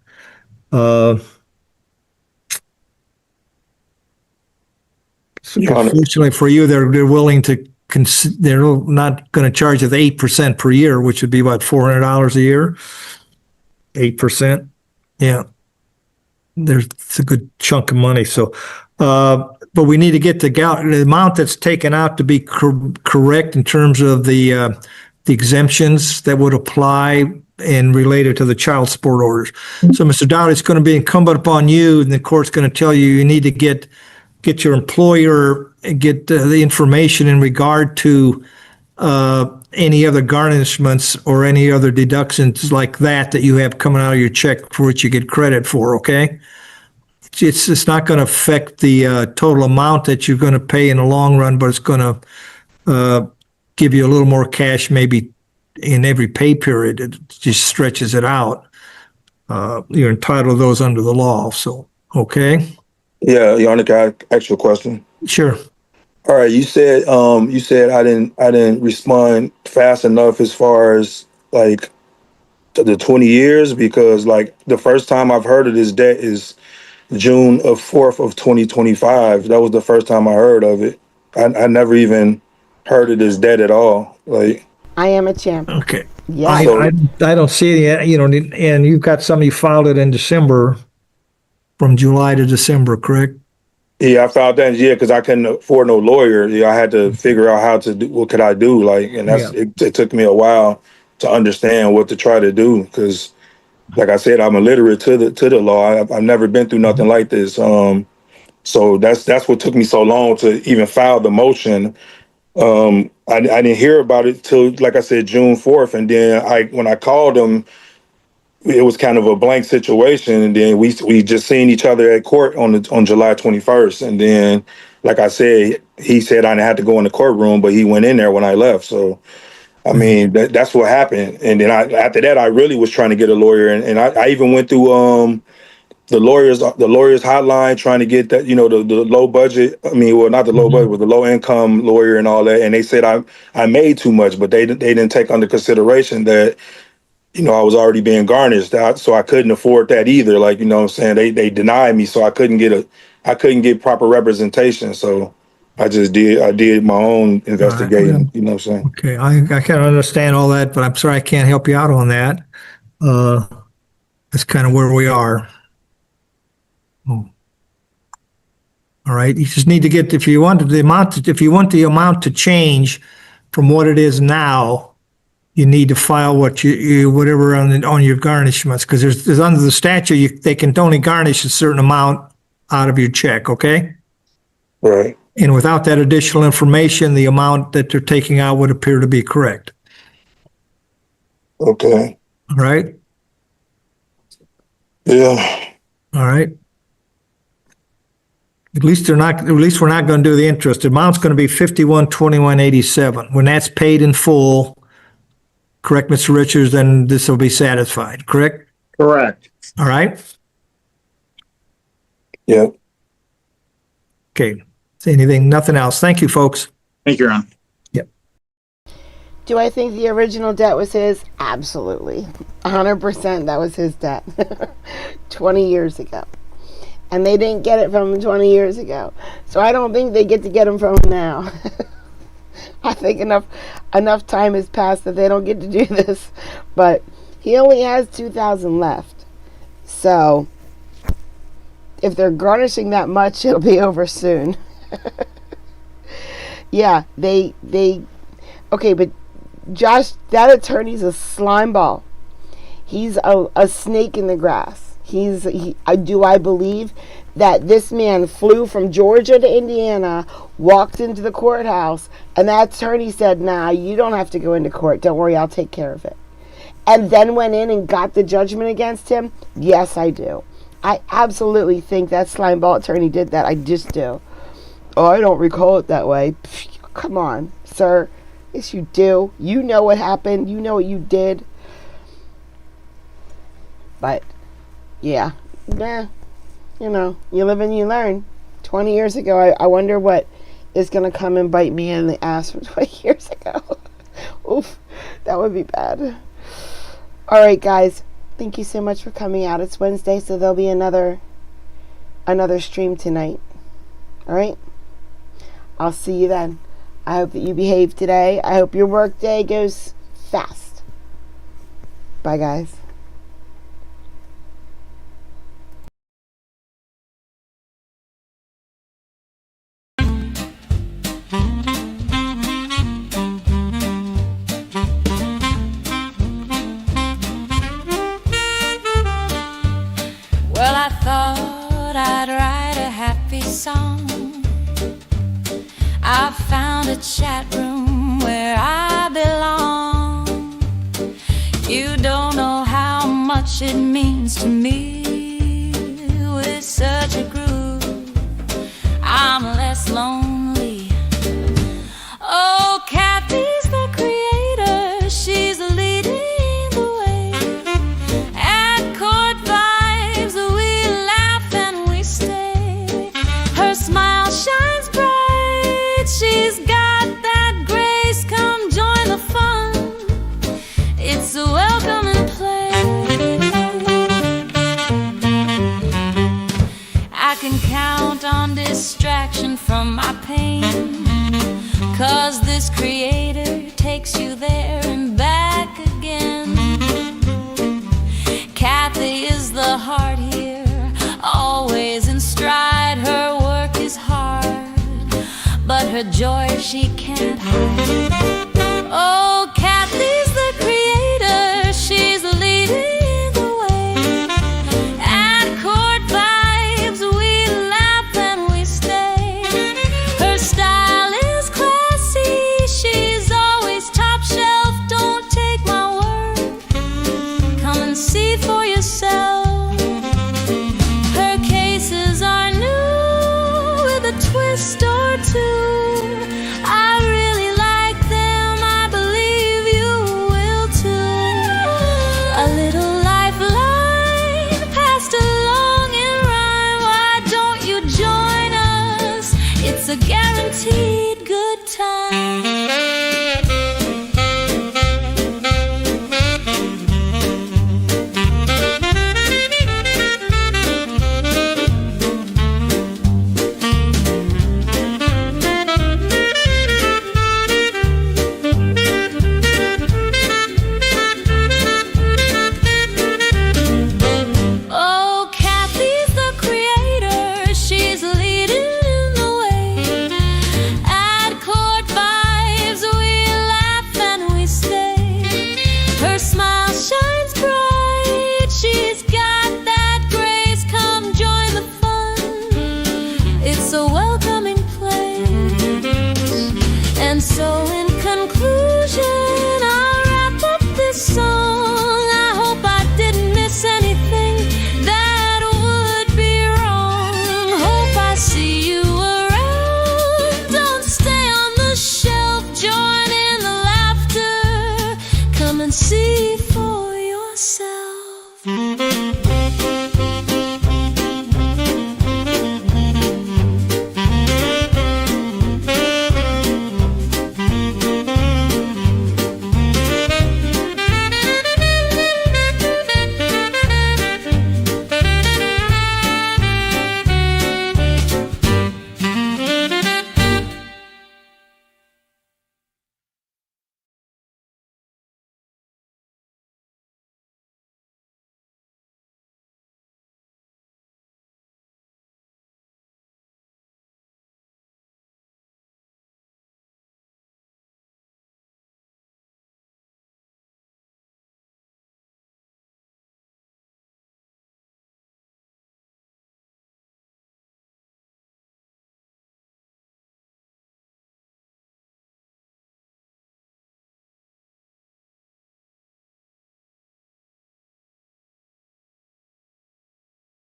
Fortunately for you, they're willing to they're not going to charge you the 8% per year, which would be about $400 a year. 8%. Yeah. It's a good chunk of money. So, but we need to get the amount that's taken out to be correct in terms of the exemptions that would apply and related to the child support orders. So, Mr. Dowd, it's going to be incumbent upon you, and the court's going to tell you you need to get your employer and get the information in regard to any other garnishments or any other deductions like that you have coming out of your check for which you get credit for, okay? It's not going to affect the total amount that you're going to pay in the long run, but it's going to give you a little more cash maybe in every pay period. It just stretches it out. You're entitled to those under the law, so, okay? Yeah, Your Honor, can I ask you a question? Sure. All right, you said I didn't respond fast enough as far as like the 20 years, because like the first time I've heard of this debt is June 4th of 2025. That was the first time I heard of it. I never even heard of this debt at all. Like, I am a champ. Okay. Yeah. I don't see it, and you've got you filed it in December, from July to December, correct? Yeah, I found that, because I couldn't afford no lawyer. I had to figure out how to do, what could I do, like, and it took me a while to understand what to try to do, because like I said, I'm illiterate to the law. I've never been through nothing like this. So that's what took me so long to even file the motion. I didn't hear about it till, like I said, June 4th, and then when I called him, it was kind of a blank situation, and then we just seen each other at court on July 21st, and then, like I said, he said I didn't have to go in the courtroom, but he went in there when I left. So, I mean, that's what happened. And then after that, I really was trying to get a lawyer, and I even went through the lawyers hotline trying to get that, the low budget. I mean, well, not the low budget, but the low income lawyer and all that. And they said I made too much, but they didn't take under consideration that, I was already being garnished, so I couldn't afford that either. Like, what I'm saying, they denied me, so I couldn't get proper representation. So I did my own investigating. Right. You know what I'm saying? Okay, I can understand all that, but I'm sorry I can't help you out on that. That's kind of where we are. Oh. All right, you just need to get, if you want the amount to change from what it is now, you need to file whatever on your garnishments, because there's under the statute they can only garnish a certain amount out of your check, okay? Right. And without that additional information, the amount that they're taking out would appear to be correct. Okay. All right? Yeah. All right. At least we're not going to do the interest. The amount's going to be $51,2187. When that's paid in full, correct, Mr. Richards, then this will be satisfied, correct? Correct. All right? Yeah. Okay. Nothing else. Thank you, folks. Thank you, Ron. Yep. Do I think the original debt was his? Absolutely. 100% that was his debt. 20 years ago. And they didn't get it from him 20 years ago. So I don't think they get to get him from him now. I think enough time has passed that they don't get to do this. But he only has 2,000 left. So if they're garnishing that much, it'll be over soon. Yeah, they okay, but Josh, that attorney's a slime ball. He's a snake in the grass. Do I believe that this man flew from Georgia to Indiana, walked into the courthouse, and that attorney said, nah, you don't have to go into court. Don't worry, I'll take care of it. And then went in and got the judgment against him? Yes, I do. I absolutely think that slimeball attorney did that. I just do. Oh, I don't recall it that way. Come on, sir. Yes, you do. You know what happened. You know what you did. But yeah, you live and you learn. 20 years ago, I wonder what is going to come and bite me in the ass from 20 years ago. Oof, that would be bad. All right, guys. Thank you so much for coming out. It's Wednesday, so there'll be another stream tonight. All right? I'll see you then. I hope that you behave today. I hope your work day goes fast. Bye, guys. Well, I thought I'd write a happy song. I found a chat room where I belong. You don't know how much it means to me. With such a groove, I'm less lonely. Oh, Kathy's the creator, she's leading the way. At Court Vibes, we laugh and we stay. Her smile shines bright, she's got that grace. Come join the fun, it's a welcoming place. I can count on distraction from my pain, 'cause this creator takes you there and back again. Kathy is the heart here, always in stride. Her work is hard, but her joy she can't hide. Oh, Kathy's the creator, she's leading the way. At Court Vibes, we laugh and we stay. Her style is classy, she's always top shelf. Don't take my word, come and see for yourself. Her cases are new with a twist or two. I really like them, I believe you will too. A little lifeline passed along in rhyme. Why don't you join us? It's a guaranteed good time. Oh, Kathy's the creator, she's leading the way. At Court Vibes, we laugh and we stay. Her smile shines bright, she's got that grace. Come join the fun, it's a welcoming place. And so